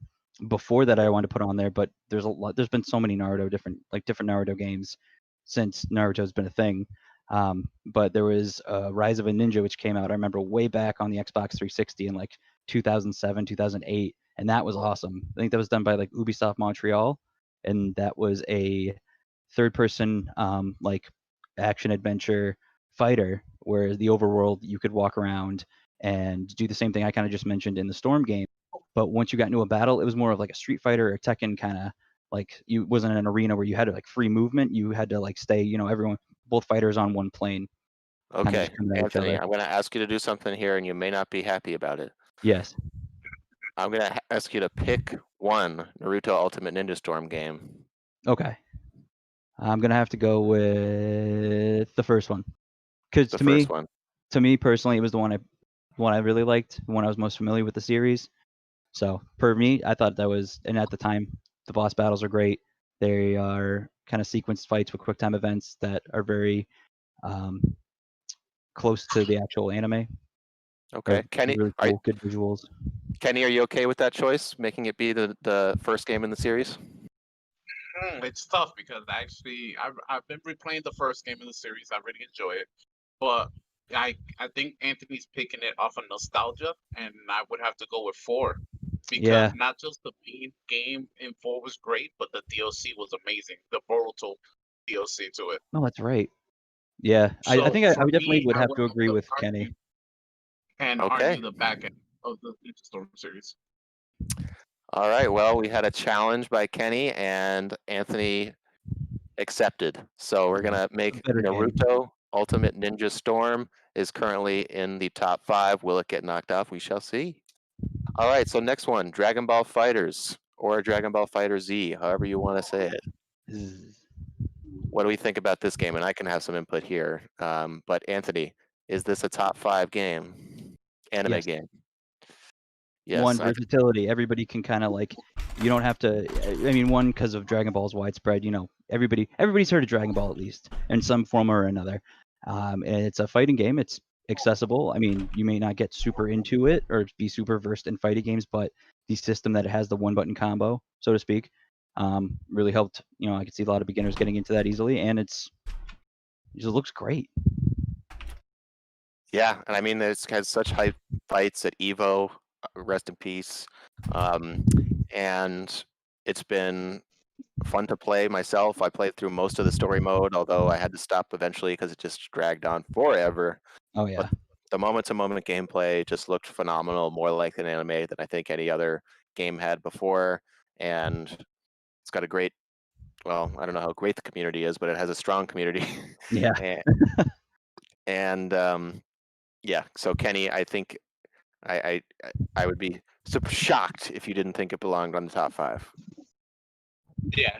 before that I wanted to put on there, but there's a lot. There's been so many different Naruto games since Naruto's been a thing. But there was Rise of a Ninja, which came out, I remember, way back on the Xbox 360 in like 2007, 2008, and that was awesome. I think that was done by like Ubisoft Montreal, and that was a third-person like action adventure fighter, where the overworld you could walk around and do the same thing I kind of just mentioned in the Storm game. But once you got into a battle, it was more of like a Street Fighter or Tekken kind of like you wasn't an arena where you had to like free movement. You had to like stay, both fighters on one plane. Kinda Okay, just coming at each Anthony, other. I'm going to ask you to do something here, and you may not be happy about it. Yes. I'm going to ask you to pick one Naruto Ultimate Ninja Storm game. Okay. I'm gonna have to go with the first one, because The to me, first one. personally, it was the one I really liked, the one I was most familiar with the series. So for me, I thought that was, and at the time, the boss battles are great. They are kind of sequenced fights with quick time events that are very close to the actual anime. Okay, Kenny, Really cool, good visuals. Kenny, are you okay with that choice, making it be the first game in the series? It's tough because actually I've been replaying the first game in the series. I really enjoy it, but I think Anthony's picking it off of nostalgia, and I would have to go with 4 because Yeah. not just the main game in 4 was great, but the DLC was amazing. The Boruto DLC to it. No, that's right. Yeah, I So think I for definitely me, would I have would to agree with argue Kenny. and Okay. argue the back end of the Ninja Storm series. All right, well, we had a challenge by Kenny, and Anthony accepted. So we're going to make Better game. Naruto Ultimate Ninja Storm is currently in the top 5. Will it get knocked off? We shall see. All right, so next one, Dragon Ball FighterZ or Dragon Ball FighterZ, however you want to say it. What do we think about this game? And I can have some input here. But Anthony, is this a top 5 game? Anime Yes. game? Yes. One, versatility. Everybody can kind of like, you don't have to. I mean, one, because of Dragon Ball's widespread. Everybody's heard of Dragon Ball at least in some form or another. And it's a fighting game. It's accessible. I mean, you may not get super into it or be super versed in fighting games, but the system that it has, the one button combo, so to speak, really helped. I could see a lot of beginners getting into that easily, and it just looks great. Yeah, and I mean, it's had such high fights at Evo, rest in peace. And it's been fun to play myself. I played through most of the story mode, although I had to stop eventually because it just dragged on forever. Oh yeah. The moment-to-moment gameplay just looked phenomenal, more like an anime than I think any other game had before. And it's got a great, well, I don't know how great the community is, but it has a strong community. Yeah. and yeah, so Kenny, I think I would be super shocked if you didn't think it belonged on the top 5. Yeah,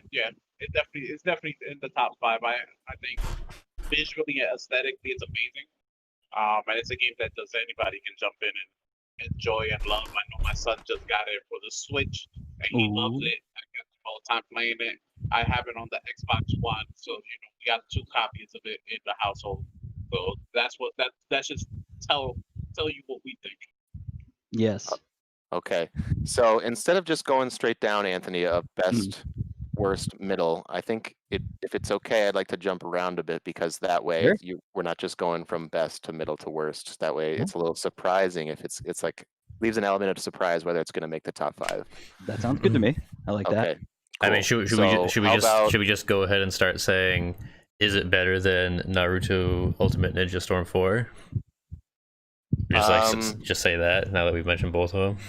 it's definitely in the top 5. I think visually and aesthetically, it's amazing. And it's a game that just anybody can jump in and enjoy and love. I know my son just got it for the Switch, and he loves it. I got him all the time playing it. I have it on the Xbox One, so we got 2 copies of it in the household. So that's just tell you what we think. Yes. Okay. So instead of just going straight down, Anthony, of best, worst, middle, I think if it's okay, I'd like to jump around a bit because that way Sure. we're not just going from best to middle to worst. That way Yeah. it's a little surprising if it's like leaves an element of surprise whether it's going to make the top 5. That sounds good to me. I like that. Okay. I mean, cool. should we just go ahead and start saying, is it better than Naruto Ultimate Ninja Storm 4? Just just say that now that we've mentioned both of them.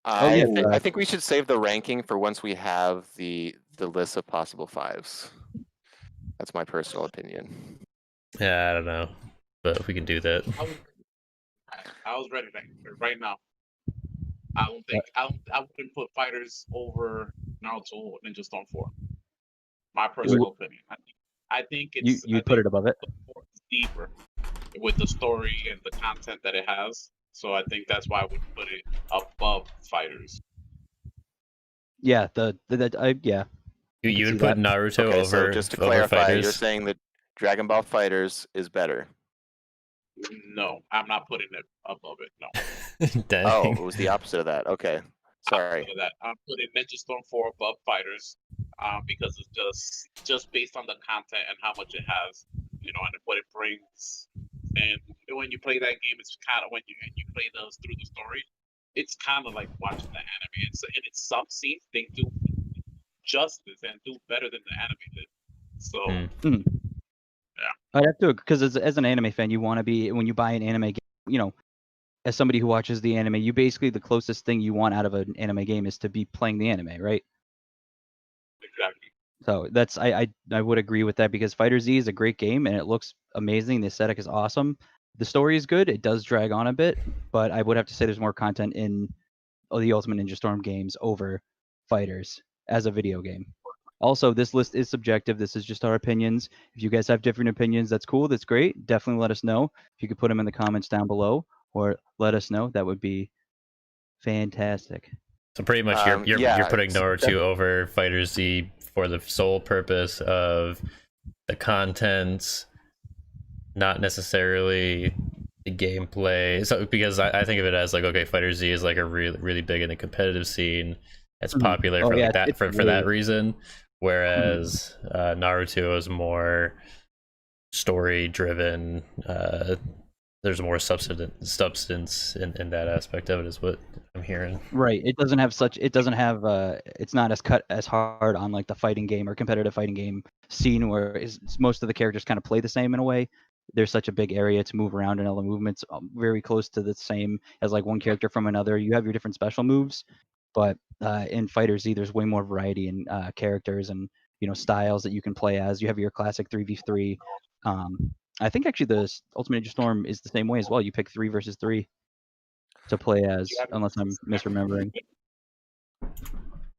I think we should save the ranking for once we have the list of possible 5s. That's my personal opinion. Yeah, I don't know, but we can do that. I was ready right now. I wouldn't put Fighters over Naruto Ninja Storm 4. My personal opinion. I think it's You put it above it. It's deeper with the story and the content that it has. So I think that's why I would put it above Fighters. Yeah, yeah. You would put Naruto Okay, over. so just to clarify, you're saying that Dragon Ball Fighters is better. No, I'm not putting it above it. No. Dang. Oh, it was the opposite of that. Okay, sorry. Opposite of that. I'm putting Ninja Storm 4 above Fighters, because it's just based on the content and how much it has, and what it brings. And when you play that game, it's kind of when you play those through the story, it's kind of like watching the anime. And it's some scenes they do justice and do better than the anime did. So. I'd have to, because as an anime fan, you want to be, when you buy an anime game, as somebody who watches the anime, you basically, the closest thing you want out of an anime game is to be playing the anime, right? Exactly. So that's, I would agree with that, because Fighter Z is a great game and it looks amazing. The aesthetic is awesome. The story is good. It does drag on a bit, but I would have to say there's more content in the Ultimate Ninja Storm games over Fighters as a video game. Also, this list is subjective. This is just our opinions. If you guys have different opinions, that's cool. That's great. Definitely let us know. If you could put them in the comments down below or let us know, that would be fantastic. So pretty much you're putting Naruto over Fighter Z for the sole purpose of the content, not necessarily the gameplay. So because I think of it as like, okay, Fighter Z is like a really big in the competitive scene. It's popular for that reason. Whereas Naruto is more story driven. There's more substance in that aspect of it, is what I'm hearing. Right. It's not as cut as hard on like the fighting game or competitive fighting game scene where most of the characters kind of play the same in a way. There's such a big area to move around and all the movements very close to the same as like one character from another. You have your different special moves, but in Fighter Z, there's way more variety in characters and styles that you can play as. You have your classic 3v3. I think actually the Ultimate Ninja Storm is the same way as well. You pick 3 versus 3 to play as, unless I'm misremembering.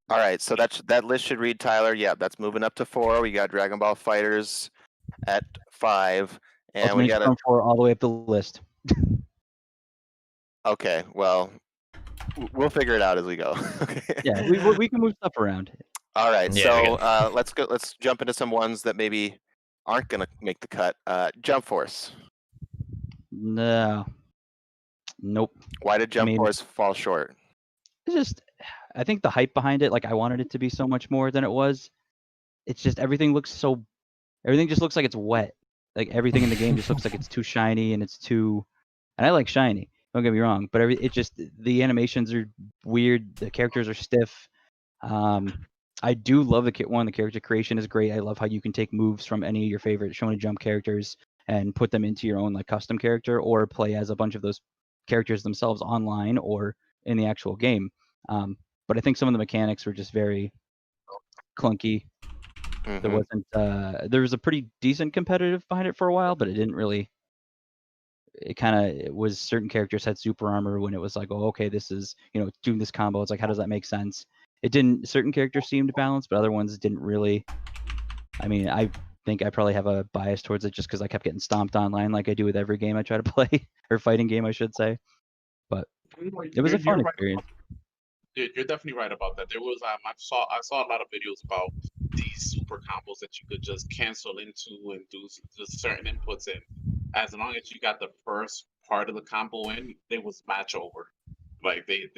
All right, so that list should read, Tyler. Yeah, that's moving up to 4. We got Dragon Ball Fighters at 5, and Ultimate we got Ninja Storm 4 all the way up the list. Okay, well, we'll figure it out as we go. Yeah, we can move stuff around. All right, Yeah, so let's jump into some ones that maybe aren't gonna make the cut. Jump Force. No. Nope. Why did Jump Force fall short? It's just, I think the hype behind it, like I wanted it to be so much more than it was. It's just everything just looks like it's wet. Like everything in the game just looks like it's too shiny and and I like shiny. Don't get me wrong, but the animations are weird. The characters are stiff. I do love the character creation is great. I love how you can take moves from any of your favorite Shonen Jump characters and put them into your own like custom character, or play as a bunch of those characters themselves online or in the actual game. But I think some of the mechanics were just very clunky. Mm-hmm. There was a pretty decent competitive behind it for a while, but it didn't really. It was certain characters had super armor when it was like, oh, okay, this is doing this combo. It's like, how does that make sense? It didn't. Certain characters seemed balanced, but other ones didn't really. I mean, I think I probably have a bias towards it just because I kept getting stomped online, like I do with every game I try to play, or fighting game, I should say. But it was a fun experience. Dude, you're definitely right about that. There was I saw a lot of videos about these super combos that you could just cancel into and do just certain inputs in. As long as you got the first part of the combo in, it was match over. Like the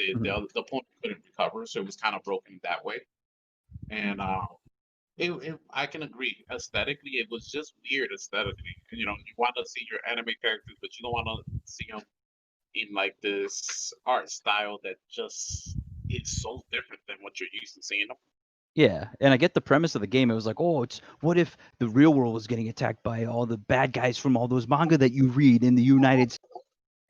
opponent couldn't recover, so it was kind of broken that way. And I can agree. Aesthetically, it was just weird aesthetically. You know, you want to see your anime characters, but you don't want to see them in like this art style that just is so different than what you're used to seeing them. Yeah, and I get the premise of the game. It was like, oh, it's what if the real world was getting attacked by all the bad guys from all those manga that you read in the United States,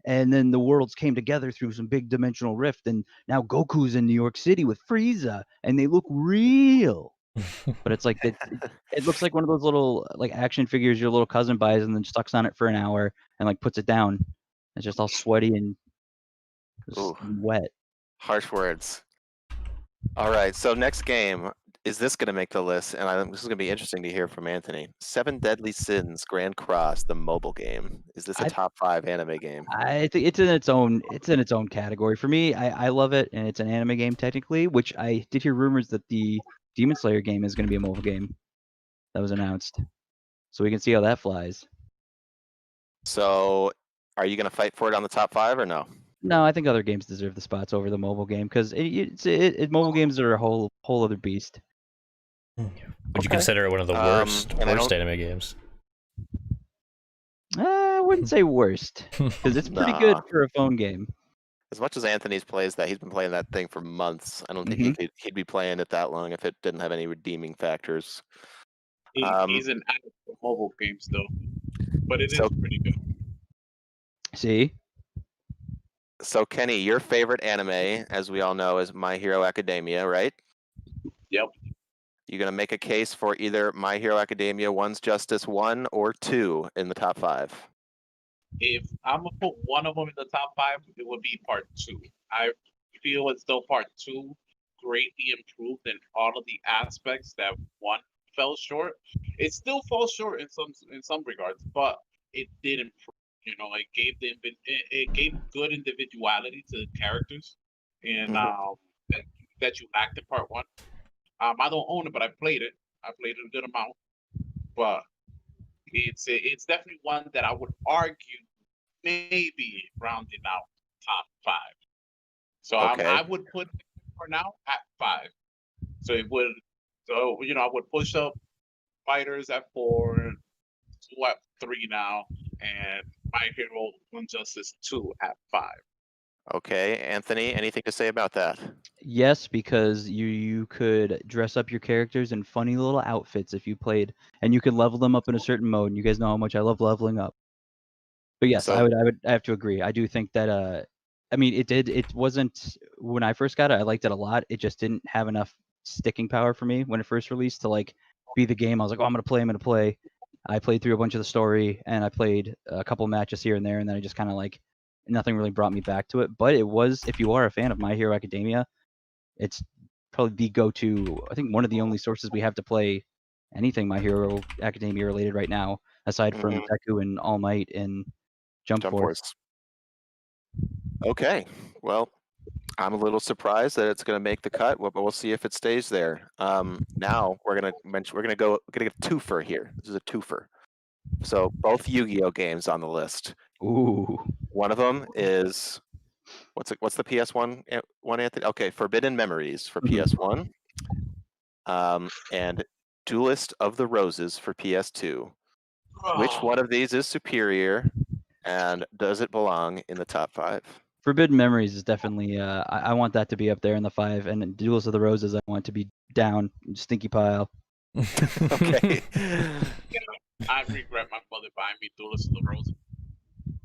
and then the worlds came together through some big dimensional rift, and now Goku's in New York City with Frieza, and they look real. But it's like it looks like one of those little like action figures your little cousin buys and then sucks on it for an hour and like puts it down. It's just all sweaty and just Ooh. wet. Harsh words. All right, so next game. Is this going to make the list? And this is going to be interesting to hear from Anthony. Seven Deadly Sins Grand Cross, the mobile game. Is this a top 5 anime game? I think it's in its own category. For me, I love it, and it's an anime game technically, which I did hear rumors that the Demon Slayer game is going to be a mobile game that was announced. So we can see how that flies. So are you going to fight for it on the top 5 or no? No, I think other games deserve the spots over the mobile game because mobile games are a whole other beast. Would you consider it one of the worst anime games? I wouldn't say worst because it's pretty good for a phone game. As much as Anthony's plays that, he's been playing that thing for months. I don't think he'd be playing it that long if it didn't have any redeeming factors. He's an addict for mobile games though, but it is pretty good. See? So Kenny, your favorite anime, as we all know, is My Hero Academia, right? Yep. You're going to make a case for either My Hero Academia 1's Justice 1 or 2 in the top 5. If I'm going to put one of them in the top 5, it would be part 2. I feel as though part 2 greatly improved in all of the aspects that 1 fell short. It still falls short in some regards, but it did improve. You know, it gave good individuality to characters, and that you lacked in part 1. I don't own it, but I played it. I played it a good amount, but it's definitely one that I would argue maybe rounding out top 5. So I would put it for now at 5. So I would push up Fighters at 4, 2 at 3 now, and My Hero Injustice 2 at 5. Okay, Anthony, anything to say about that? Yes, because you could dress up your characters in funny little outfits if you played, and you could level them up in a certain mode. And you guys know how much I love leveling up. But yes, I have to agree. I do think that I mean, it wasn't when I first got it. I liked it a lot. It just didn't have enough sticking power for me when it first released to like be the game. I was like, oh, I'm gonna play. I played through a bunch of the story, and I played a couple matches here and there, and then I just kind of like nothing really brought me back to it. But it was, if you are a fan of My Hero Academia, it's probably the go-to. I think one of the only sources we have to play anything My Hero Academia related right now, aside from Deku and All Might and Jump Force. Okay, well, I'm a little surprised that it's going to make the cut, but we'll see if it stays there. Now we're going to get a twofer here. This is a twofer. So both Yu-Gi-Oh games on the list. Ooh. One of them is what's the PS1 one, Anthony? Okay, Forbidden Memories for PS1. And Duelist of the Roses for PS2. Which one of these is superior, and does it belong in the top 5? Forbidden Memories is definitely. I want that to be up there in the 5, and Duels of the Roses I want to be down, stinky pile. Okay. I regret my mother buying me Duelist of the Roses.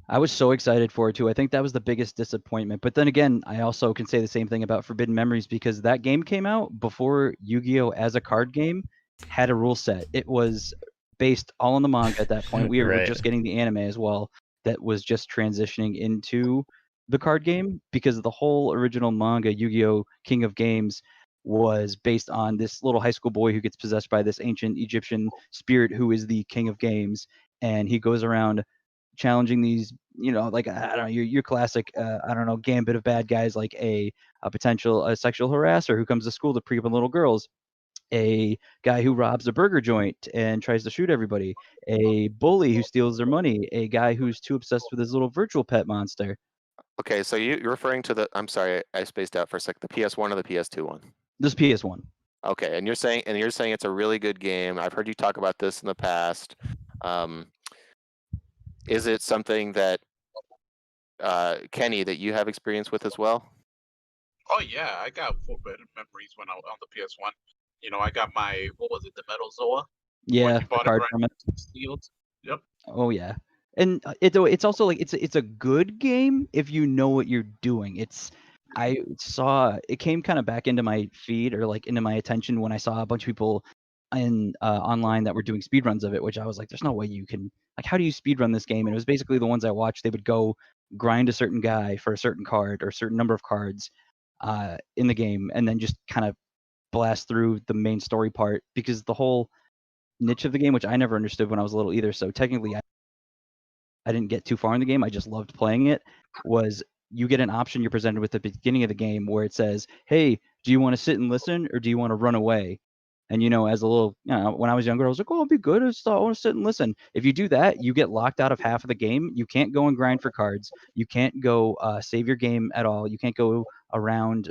I was so excited for it too. I think that was the biggest disappointment. But then again, I also can say the same thing about Forbidden Memories because that game came out before Yu-Gi-Oh! As a card game had a rule set. It was based all on the manga at that point. We were just getting the anime as well that was just transitioning into the card game because the whole original manga, Yu-Gi-Oh! King of Games, was based on this little high school boy who gets possessed by this ancient Egyptian spirit who is the king of games. And he goes around challenging these, like, I don't know, your classic, gambit of bad guys like a potential sexual harasser who comes to school to pre up on little girls. a guy who robs a burger joint and tries to shoot everybody, a bully who steals their money, a guy who's too obsessed with his little virtual pet monster. Okay, so you're referring to the. I'm sorry, I spaced out for a sec. The PS1 or the PS2 one? This PS1. Okay, and you're saying it's a really good game. I've heard you talk about this in the past. Is it something that Kenny, that you have experience with as well? Oh yeah, I got forbidden memories when I was on the PS1. You know, I got my what was it, the Metal Zoa? Yeah, you the bought it card right from it. sealed. Yep. Oh yeah, and it's also like it's a good game if you know what you're doing. I saw it came kind of back into my feed or like into my attention when I saw a bunch of people in online that were doing speedruns of it, which I was like, there's no way you can, like, how do you speedrun this game? And it was basically the ones I watched. They would go grind a certain guy for a certain card or a certain number of cards in the game, and then just kind of blast through the main story part, because the whole niche of the game, which I never understood when I was little either. So technically, I didn't get too far in the game. I just loved playing it. Was you get an option you're presented with at the beginning of the game where it says, "Hey, do you want to sit and listen or do you want to run away?" And as a little, when I was younger, I was like, "Oh, I'll be good. I want to sit and listen." If you do that, you get locked out of half of the game. You can't go and grind for cards. You can't go save your game at all. You can't go around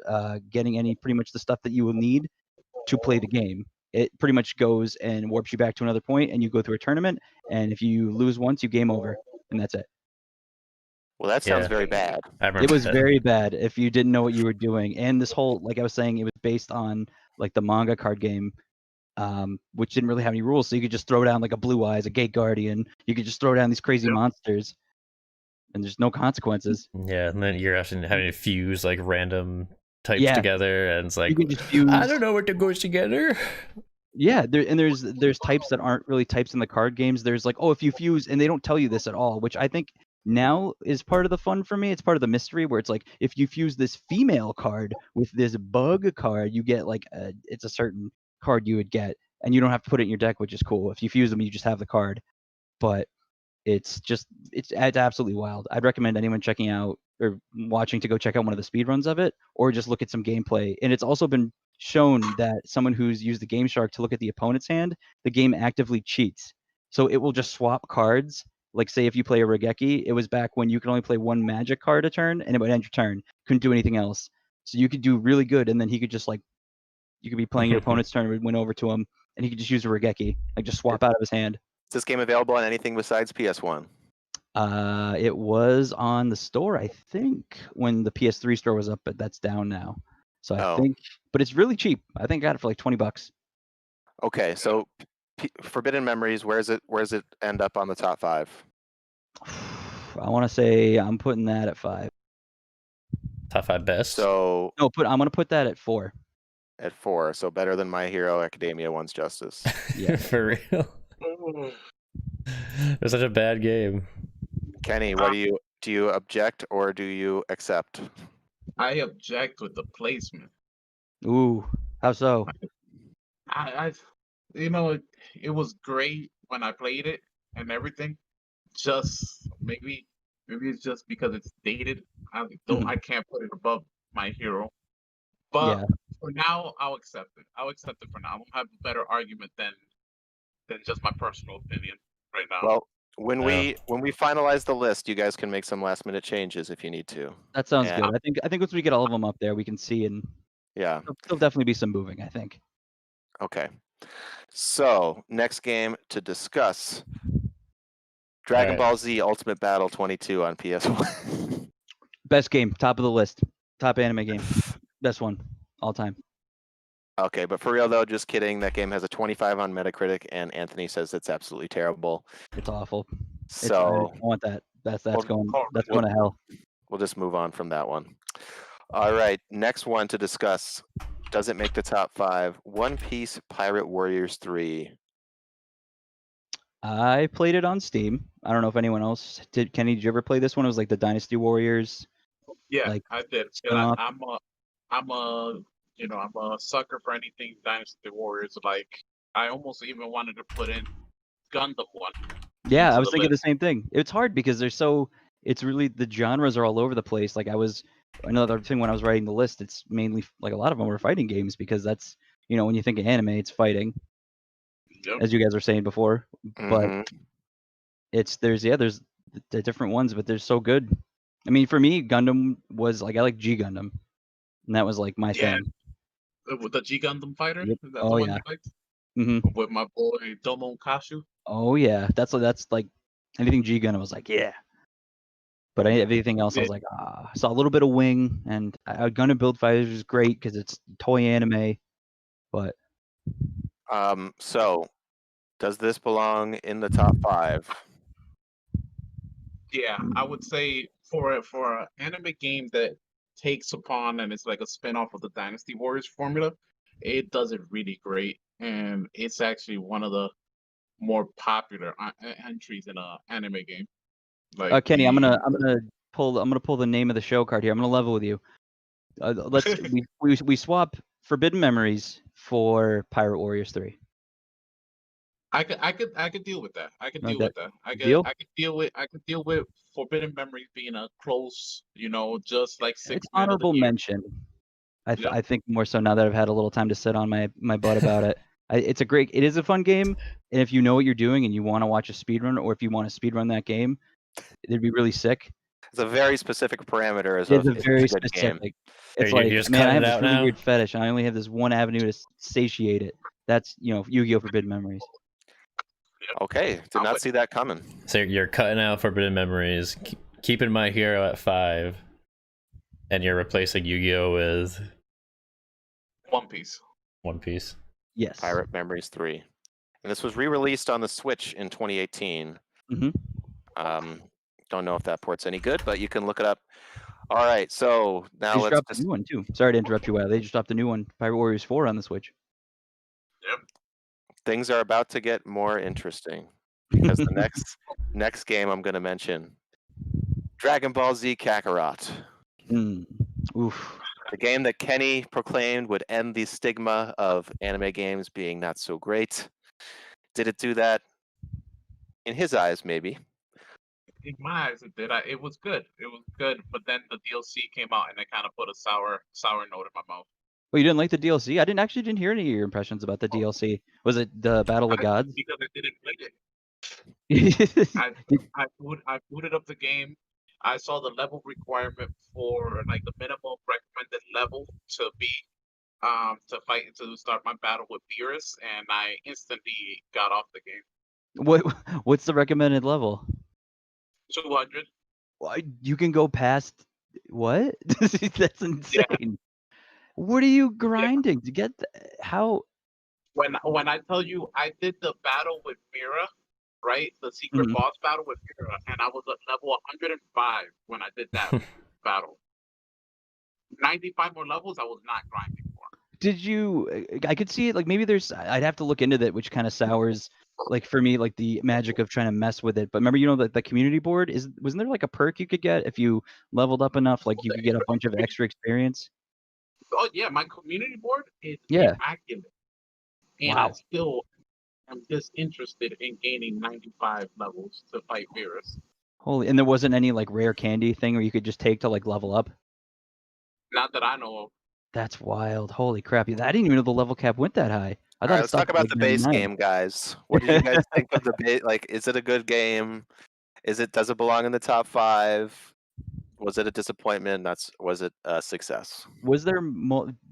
getting pretty much the stuff that you will need to play the game. It pretty much goes and warps you back to another point, and you go through a tournament. And if you lose once, you game over, and that's it. Well, that sounds Yeah. very bad. I remember It was that. very bad if you didn't know what you were doing. And this whole, like I was saying, it was based on like the manga card game, which didn't really have any rules. So you could just throw down like a Blue Eyes, a Gate Guardian. You could just throw down these crazy Yep. monsters, and there's no consequences. Yeah, and then you're actually having to fuse like random types Yeah. together, and it's like, You can just fuse. I don't know what goes together. Yeah, there's types that aren't really types in the card games. There's like, oh, if you fuse, and they don't tell you this at all, which I think now is part of the fun for me. It's part of the mystery where it's like, if you fuse this female card with this bug card, you get like it's a certain card you would get, and you don't have to put it in your deck, which is cool. If you fuse them, you just have the card. But it's absolutely wild. I'd recommend anyone checking out or watching to go check out one of the speedruns of it, or just look at some gameplay. And it's also been shown that someone who's used the Game Shark to look at the opponent's hand, the game actively cheats. So it will just swap cards. Like, say if you play a Regeki, it was back when you could only play one magic card a turn, and it would end your turn. Couldn't do anything else. So you could do really good, and then he could just you could be playing your opponent's turn, would win over to him, and he could just use a Regeki, like just swap out of his hand. Is this game available on anything besides PS1? It was on the store, I think, when the PS3 store was up, but that's down now. So I think, but it's really cheap. I think I got it for like $20. Okay, so Forbidden Memories, where does it end up on the top 5? I want to say I'm putting that at 5. Top 5 best. So No, I'm gonna put that at 4. At 4, so better than My Hero Academia One's Justice. Yeah. For real. It was such a bad game. Kenny, what do you object or do you accept? I object with the placement. Ooh, how so? It was great when I played it and everything. Just maybe it's just because it's dated. I can't put it above My Hero. But Yeah. for now, I'll accept it. I'll accept it for now. I don't have a better argument than just my personal opinion right now. Well, when we finalize the list, you guys can make some last minute changes if you need to. That sounds Yeah. good. I think once we get all of them up there, we can see, and Yeah. there'll definitely be some moving, I think. Okay. So next game to discuss: Dragon Alright. Ball Z Ultimate Battle 22 on PS1. Best game, top of the list, top anime game, best one, all time. Okay, but for real though, just kidding. That game has a 25 on Metacritic, and Anthony says it's absolutely terrible. It's awful. I So don't want that. That's Well, going oh, that's going to hell. we'll just move on from that one. All right, next one to discuss. Does it make the top 5? One Piece Pirate Warriors 3. I played it on Steam. I don't know if anyone else did. Kenny, did you ever play this one? It was like the Dynasty Warriors. Yeah, like, I did. spin-off. I'm a sucker for anything Dynasty Warriors. Like, I almost even wanted to put in Gundam one. Yeah, into I was the thinking the list. same thing. It's hard because it's really, the genres are all over the place. Like another thing when I was writing the list, it's mainly like a lot of them were fighting games because that's you know, when you think of anime, it's fighting, Yep. as you guys were saying before. But Mhm. there's the different ones, but they're so good. I mean, for me, Gundam was like I like G Gundam, and that was like my Yeah. thing. With the G Gundam fighter, Yep. is that Oh the one yeah. you liked? hmm With my boy Domo Kashu. Oh yeah. That's like anything G Gundam was like yeah. But everything else, I was like, ah. Saw a little bit of Wing, and Gundam Build Fighters is great because it's toy anime. But So, does this belong in the top 5? Yeah, I would say for an anime game that takes upon and it's like a spin-off of the Dynasty Warriors formula, it does it really great, and it's actually one of the more popular entries in a anime game. Like Kenny, I'm gonna pull the name of the show card here. I'm gonna level with you. We swap Forbidden Memories for Pirate Warriors 3. I could deal with that. I could Like deal that with that. deal? I could deal with Forbidden Memories being a close, just like It's 6 Man of the honorable Year. mention. Yep. I think more so now that I've had a little time to sit on my butt about it. It is a fun game, and if you know what you're doing and you want to watch a speedrun, or if you want to speedrun that game, it'd be really sick. It's a very specific parameter as It's of a it's very a good game. specific. It's You're like, just man, I cutting have it this out really now? weird fetish, and I only have this one avenue to satiate it. That's Yu-Gi-Oh! Forbidden Memories. Okay, did not see that coming. So you're cutting out Forbidden Memories, keeping My Hero at 5, and you're replacing Yu-Gi-Oh with One Piece. One Piece. Yes. Pirate Memories 3. And this was re-released on the Switch in 2018. Mhm. Don't know if that port's any good, but you can look it up. All right, so They now just let's dropped a new one too. Sorry to interrupt you, Wow. They just dropped a new one, Pirate Warriors 4 on the Switch. Yep. Things are about to get more interesting because the next game I'm going to mention, Dragon Ball Z Kakarot. Oof. The game that Kenny proclaimed would end the stigma of anime games being not so great. Did it do that? In his eyes, maybe. In my eyes, it did. It was good. It was good, but then the DLC came out and it kind of put a sour note in my mouth. Well, you didn't like the DLC? I didn't hear any of your impressions about the DLC. Was it the Battle of Gods? Because I didn't play it. I booted up the game. I saw the level requirement for like the minimum recommended level to be to fight to start my battle with Beerus, and I instantly got off the game. What's the recommended level? 200. Why you can go past what? That's insane. What are you grinding to get? How? When I tell you I did the battle with Mira, right? The secret Mhm. boss battle with Mira, and I was at level 105 when I did that battle. 95 more levels I was not grinding for. Did you? I could see it. Like maybe I'd have to look into that, which kind of sours, like for me, like the magic of trying to mess with it. But remember, the community board wasn't there like a perk you could get if you leveled up enough? Like you could get a bunch of extra experience. Oh yeah, my community board is Yeah. immaculate, and Wow. I still am disinterested in gaining 95 levels to fight Beerus. Holy! And there wasn't any like rare candy thing where you could just take to like level up. Not that I know of. That's wild. Holy crap! I didn't even know the level cap went that high. I All thought right, it let's talk stopped at, about like, the base 99. game, guys. What did you guys think of the base? Like, is it a good game? Does it belong in the top 5? Was it a disappointment? Was it a success? Was there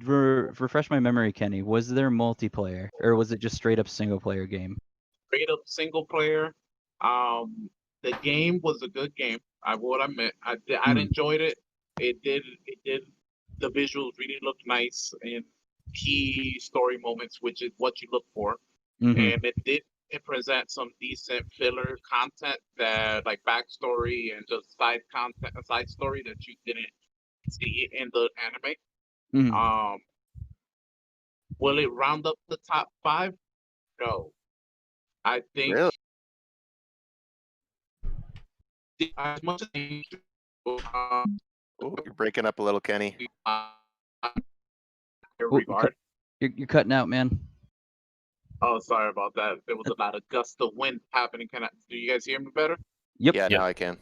refresh my memory, Kenny? Was there multiplayer, or was it just straight up single player game? Straight up single player. The game was a good game. I will admit, I enjoyed it. It did. The visuals really looked nice and key story moments, which is what you look for. And it presents some decent filler content that like backstory and just side content, a side story that you didn't see in the anime. Will it round up the top 5? No. I think Really? as much as Ooh, you're breaking up a little, Kenny. regard. You're cutting out, man. Oh, sorry about that. There was a lot of gust of wind happening. Do you guys hear me better? Yep. Yeah, now I can.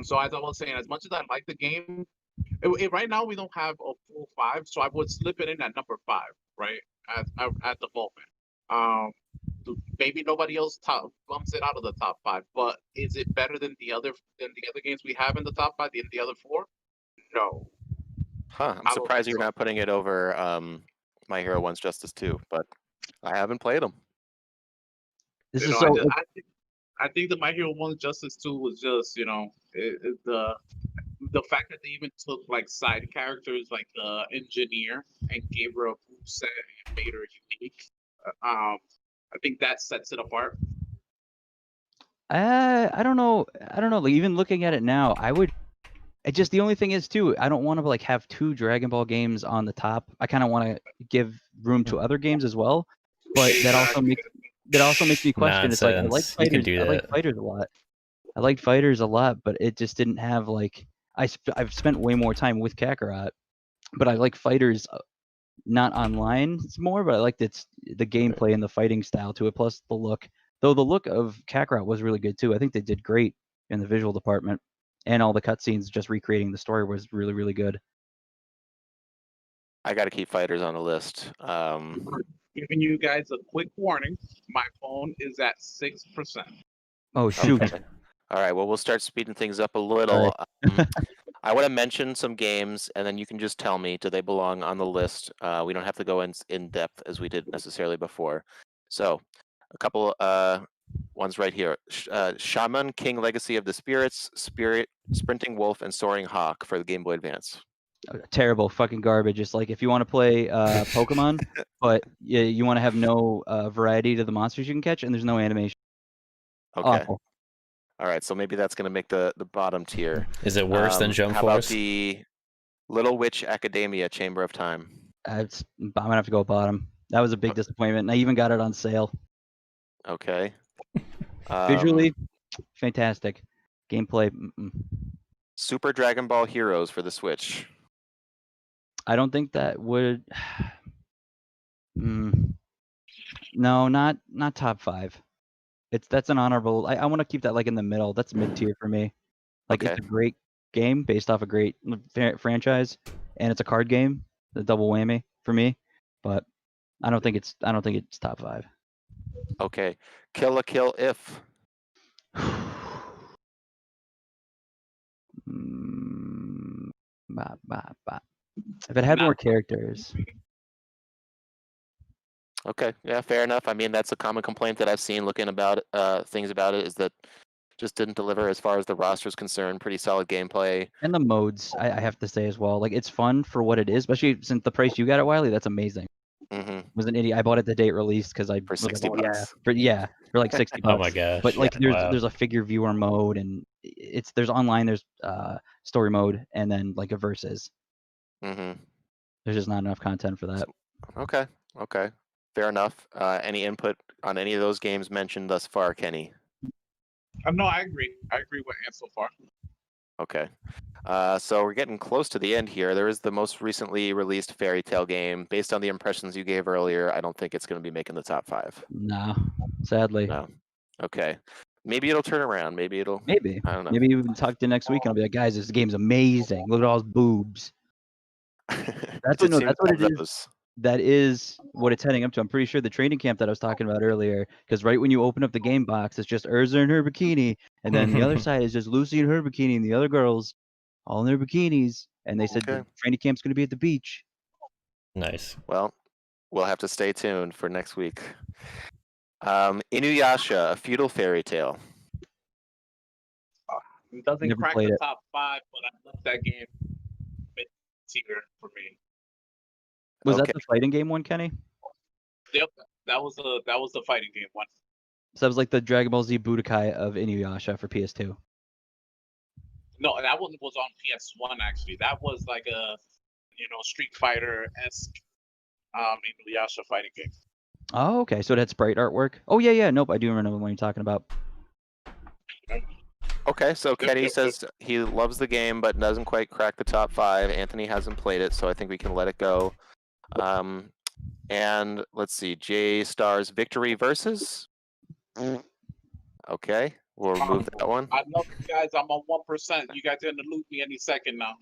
So as I was saying, as much as I like the game, right now we don't have a actual 5, so I would slip it in at number 5, right? At the moment. Maybe nobody else bumps it out of the top 5, but is it better than the other games we have in the top 5, the other 4? No. Huh. I'm I don't surprised think you're so. not putting it over My Hero One's Justice 2, but I haven't played them. This You is know, so. I think the My Hero 1 Justice 2 was just, the fact that they even took like side characters like the engineer and gave her a moveset and made her unique. I think that sets it apart. I don't know. I don't know. Like even looking at it now, I would. It just the only thing is too. I don't want to like have 2 Dragon Ball games on the top. I kind of want to give room to other games as well. But that also makes me question. It's like I like Nonsense. You can fighters. do I like that. fighters a lot. I like fighters a lot, but it just didn't have like I've spent way more time with Kakarot, but I like fighters not online more, but I liked the gameplay and the fighting style to it, plus the look. Though the look of Kakarot was really good too. I think they did great in the visual department, and all the cutscenes just recreating the story was really, really good. I got to keep fighters on the list. Giving you guys a quick warning, my phone is at 6%. Oh shoot! Okay. All right. Well, we'll start speeding things up a little. I want to mention some games, and then you can just tell me, do they belong on the list? We don't have to go in depth as we did necessarily before. So, a couple ones right here. Shaman King Legacy of the Spirits, Sprinting Wolf, and Soaring Hawk for the Game Boy Advance. Terrible, fucking garbage. It's like if you want to play Pokemon, but you want to have no variety to the monsters you can catch, and there's no animation. Okay. Awful. All right. So maybe that's going to make the bottom tier. Is it worse than Jump How about Force? the Little Witch Academia Chamber of Time? I'm gonna have to go bottom. That was a big disappointment. And I even got it on sale. Okay. Visually, fantastic. Gameplay. Super Dragon Ball Heroes for the Switch. I don't think that would. No, not top 5. That's an honorable. I want to keep that like in the middle. That's mid tier for me. Like Okay. it's a great game based off a great franchise, and it's a card game. The double whammy for me, but I don't think it's top 5. Okay. Kill la Kill If. If it had more characters. Okay, yeah, fair enough. I mean, that's a common complaint that I've seen looking about things about it, is that just didn't deliver as far as the roster is concerned. Pretty solid gameplay. And the modes, I have to say as well. Like it's fun for what it is, especially since the price you got it, Wiley. That's amazing. Was an idiot. I bought it the date release because I For was like, $60. for like $60. Oh my gosh. But like Wow. there's a figure viewer mode, and there's online, there's story mode, and then like a versus. There's just not enough content for that. Okay. Fair enough. Any input on any of those games mentioned thus far, Kenny? No, I agree. I agree with Ant so far. Okay. So we're getting close to the end here. There is the most recently released Fairy Tail game. Based on the impressions you gave earlier, I don't think it's going to be making the top 5. No, sadly. No. Okay. Maybe it'll turn around. Maybe it'll. Maybe. I don't know. Maybe we can talk to next week and I'll be like, guys, this game's amazing. Look at all those boobs. That's what it is. That is what it's heading up to. I'm pretty sure the training camp that I was talking about earlier, because right when you open up the game box, it's just Urza in her bikini, and then the other side is just Lucy in her bikini, and the other girls all in their bikinis. And they said the training camp's going to be at the beach. Nice. Well, we'll have to stay tuned for next week. Inuyasha, A Feudal Fairy Tale. It doesn't Never crack played the it. top 5, but I love that game. Mid-tier for me. Was that the fighting game one, Kenny? Yep, that was the fighting game one. So that was like the Dragon Ball Z Budokai of Inuyasha for PS2. No, that one was on PS1 actually. That was like a Street Fighter-esque Inuyasha fighting game. Oh, okay. So it had sprite artwork. Oh yeah. Nope, I do remember what you're talking about. Okay, so Kenny says he loves the game but doesn't quite crack the top 5. Anthony hasn't played it, so I think we can let it go. And let's see, J Stars Victory Versus. Okay, we'll remove that one. I love you guys. I'm on 1%. You guys are gonna loot me any second now.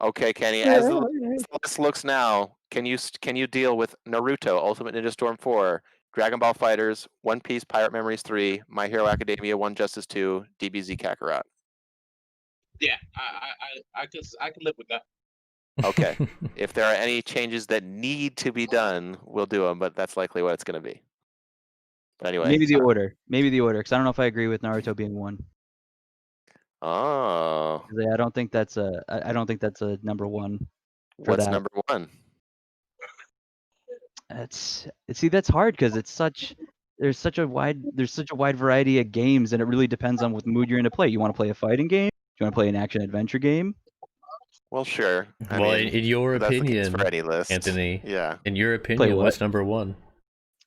Okay, Kenny. As the list looks now, can you deal with Naruto, Ultimate Ninja Storm 4, Dragon Ball Fighters, One Piece, Pirate Memories 3, My Hero Academia, One Justice 2, DBZ Kakarot? Yeah, I can live with that. Okay. If there are any changes that need to be done, we'll do them, but that's likely what it's going to be. But anyway. Maybe the order, because I don't know if I agree with Naruto being 1. Oh. 'Cause I don't think that's I don't think that's a number 1. For What's that. number 1? That's hard because there's such a wide variety of games, and it really depends on what mood you're in to play. You want to play a fighting game? Do you want to play an action adventure game? Well, sure. I Well, mean, in your that's the case opinion, for any list. Anthony, Yeah. in your opinion, what? what's number 1?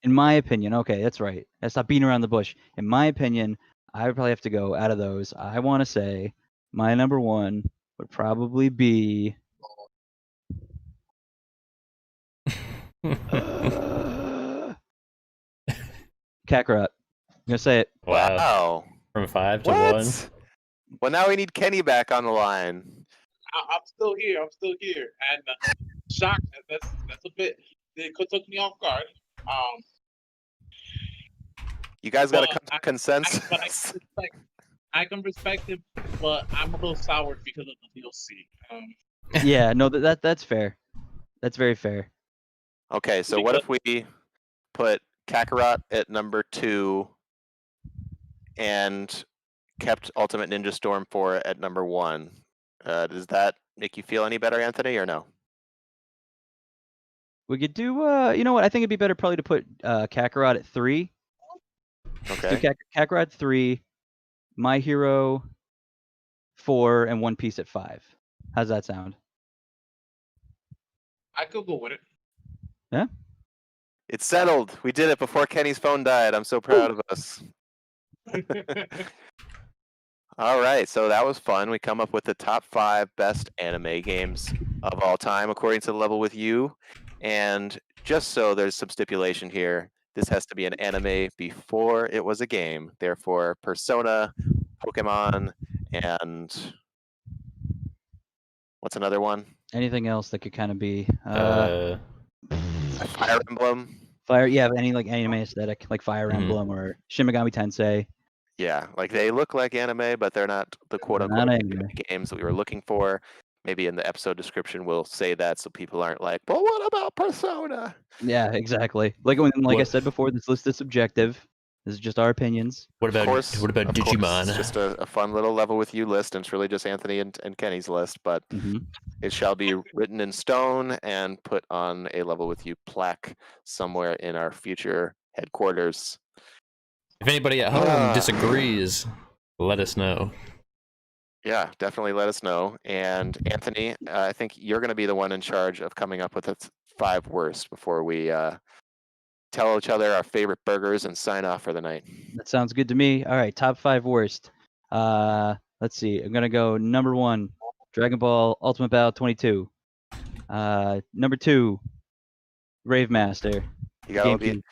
In my opinion, okay, that's right. Let's stop beating around the bush. In my opinion, I would probably have to go out of those. I want to say my number 1 would probably be Kakarot. I'm gonna say it. Wow. From 5 to What? 1. Well, now we need Kenny back on the line. I'm still here. And shocked. That's a bit. It took me off guard. You guys got to Well, come to consensus. But I can respect it, but I'm a little soured because of the DLC. Yeah, no, that's fair. That's very fair. Okay, so what if we put Kakarot at number 2 and kept Ultimate Ninja Storm 4 at number 1? Does that make you feel any better, Anthony, or no? We could do you know what? I think it'd be better probably to put Kakarot at 3. Okay. Do Kakarot 3, My Hero 4, and One Piece at 5. How's that sound? I could go with it. Yeah. It's settled. We did it before Kenny's phone died. I'm so proud of us. All right, so that was fun. We come up with the top 5 best anime games of all time, according to the Level With You. And just so there's some stipulation here, this has to be an anime before it was a game. Therefore, Persona, Pokemon, and what's another one? Anything else that could kind of be Fire Emblem. any like anime aesthetic, like Fire Emblem or Shin Megami Tensei. Yeah, like they look like anime, but they're not the quote-unquote games that we were looking for. Maybe in the episode description we'll say that so people aren't like, but what about Persona? Yeah, exactly. Like I said before, this list is subjective. This is just our opinions. What about Digimon? It's just a fun little Level With You list, and it's really just Anthony and Kenny's list, but it shall be written in stone and put on a Level With You plaque somewhere in our future headquarters. If anybody at home disagrees, let us know. Yeah, definitely let us know. And Anthony, I think you're going to be the one in charge of coming up with the 5 worst before we tell each other our favorite burgers and sign off for the night. That sounds good to me. All right, top 5 worst. Let's see. I'm gonna go number 1, Dragon Ball Ultimate Battle 22. Number 2, Rave Master. You gotta be,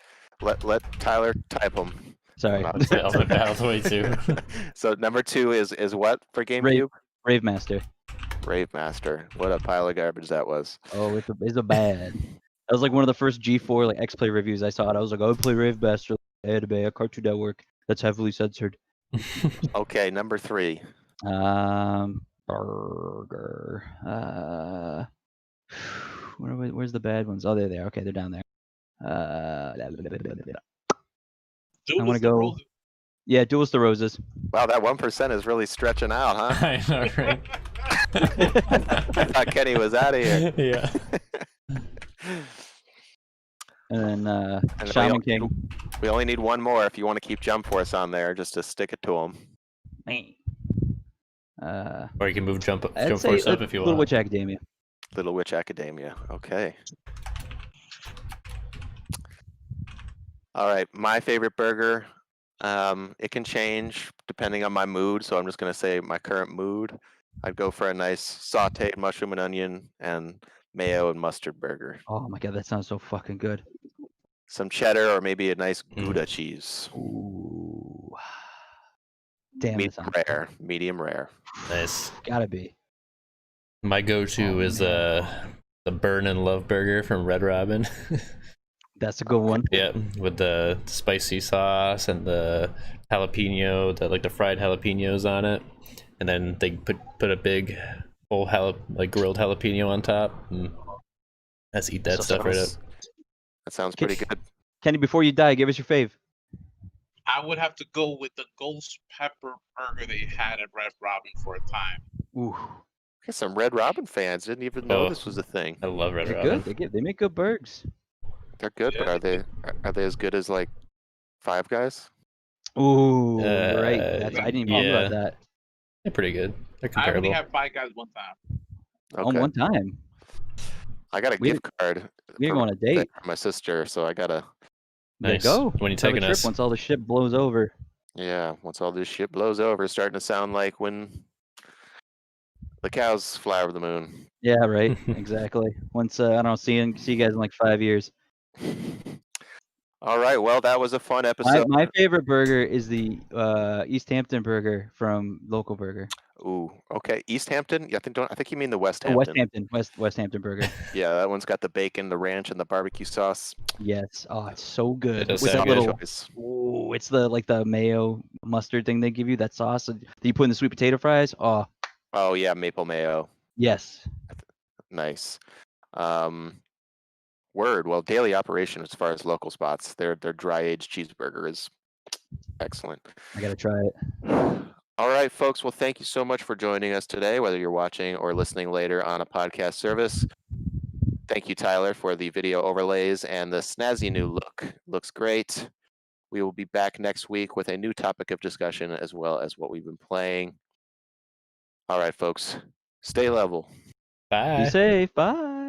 let Tyler type them. Sorry. Ultimate Battle 22. So number 2 is what for GameCube? Rave Master. Rave Master. What a pile of garbage that was. Oh, it's a bad. That was like one of the first G4 like X-Play reviews I saw. I was like, I would play Rave Master. I had to be a Cartoon Network that's heavily censored. Okay, number 3. Burger. Where's the bad ones? Oh, they're there. Okay, they're down there. I want to go. Yeah, Duelist the Roses. Wow, that 1% is really stretching out, huh? I know, right? I thought Kenny was out of here. Yeah. And then Shaman King. We only need one more if you want to keep Jump Force on there, just to stick it to him. Or you can move Jump I'd say Force up if you want. Little Witch Academia. Little Witch Academia. Okay. All right, my favorite burger. It can change depending on my mood, so I'm just going to say my current mood. I'd go for a nice sauteed mushroom and onion and mayo and mustard burger. Oh my god, that sounds so fucking good. Some cheddar or maybe a nice Gouda cheese. Ooh. Damn, Medium rare. Medium rare. Nice. Gotta be. My go-to is the Burn and Love Burger from Red Robin. That's a good one. Yeah, with the spicy sauce and the jalapeno, the fried jalapenos on it, and then they put a big whole grilled jalapeno on top. And let's eat that So stuff right up. That sounds pretty good. Kenny, before you die, give us your fave. I would have to go with the ghost pepper burger they had at Red Robin for a time. Ooh, Okay, some Red Robin fans didn't even know Oh. this was a thing. I love Red they're Robin. good. They make good burgers. They're good, but Yeah. are they as good as like Five Guys? Ooh, right. I didn't even think yeah. about that. They're pretty good. They're I only comparable. had Five Guys one time. Okay. On one time. I got a We- gift card We from go on a date. my sister, so I gotta. Yeah, Nice. go. When you Have a taking trip us? once all the shit blows over. Yeah, once all this shit blows over, it's starting to sound like when the cows fly over the moon. Yeah, right. Exactly. Once I don't see you guys in like 5 years. All right, well, that was a fun episode. My favorite burger is the East Hampton burger from Local Burger. Ooh, okay, East Hampton. Yeah, I think you mean the West Oh, Hampton. West Hampton burger. Yeah, that one's got the bacon, the ranch, and the barbecue sauce. Yes. Oh, it's so good. does With sound that good. little, Choice. ooh, it's the mayo mustard thing they give you. That sauce that you put in the sweet potato fries. Oh, Oh yeah, maple mayo. yes. Nice. Word. Well, daily operation as far as local spots. Their dry aged cheeseburger is excellent. I gotta try it. All right, folks. Well, thank you so much for joining us today, whether you're watching or listening later on a podcast service. Thank you, Tyler, for the video overlays and the snazzy new look. Looks great. We will be back next week with a new topic of discussion as well as what we've been playing. All right, folks. Stay level. Bye. Be safe. Bye.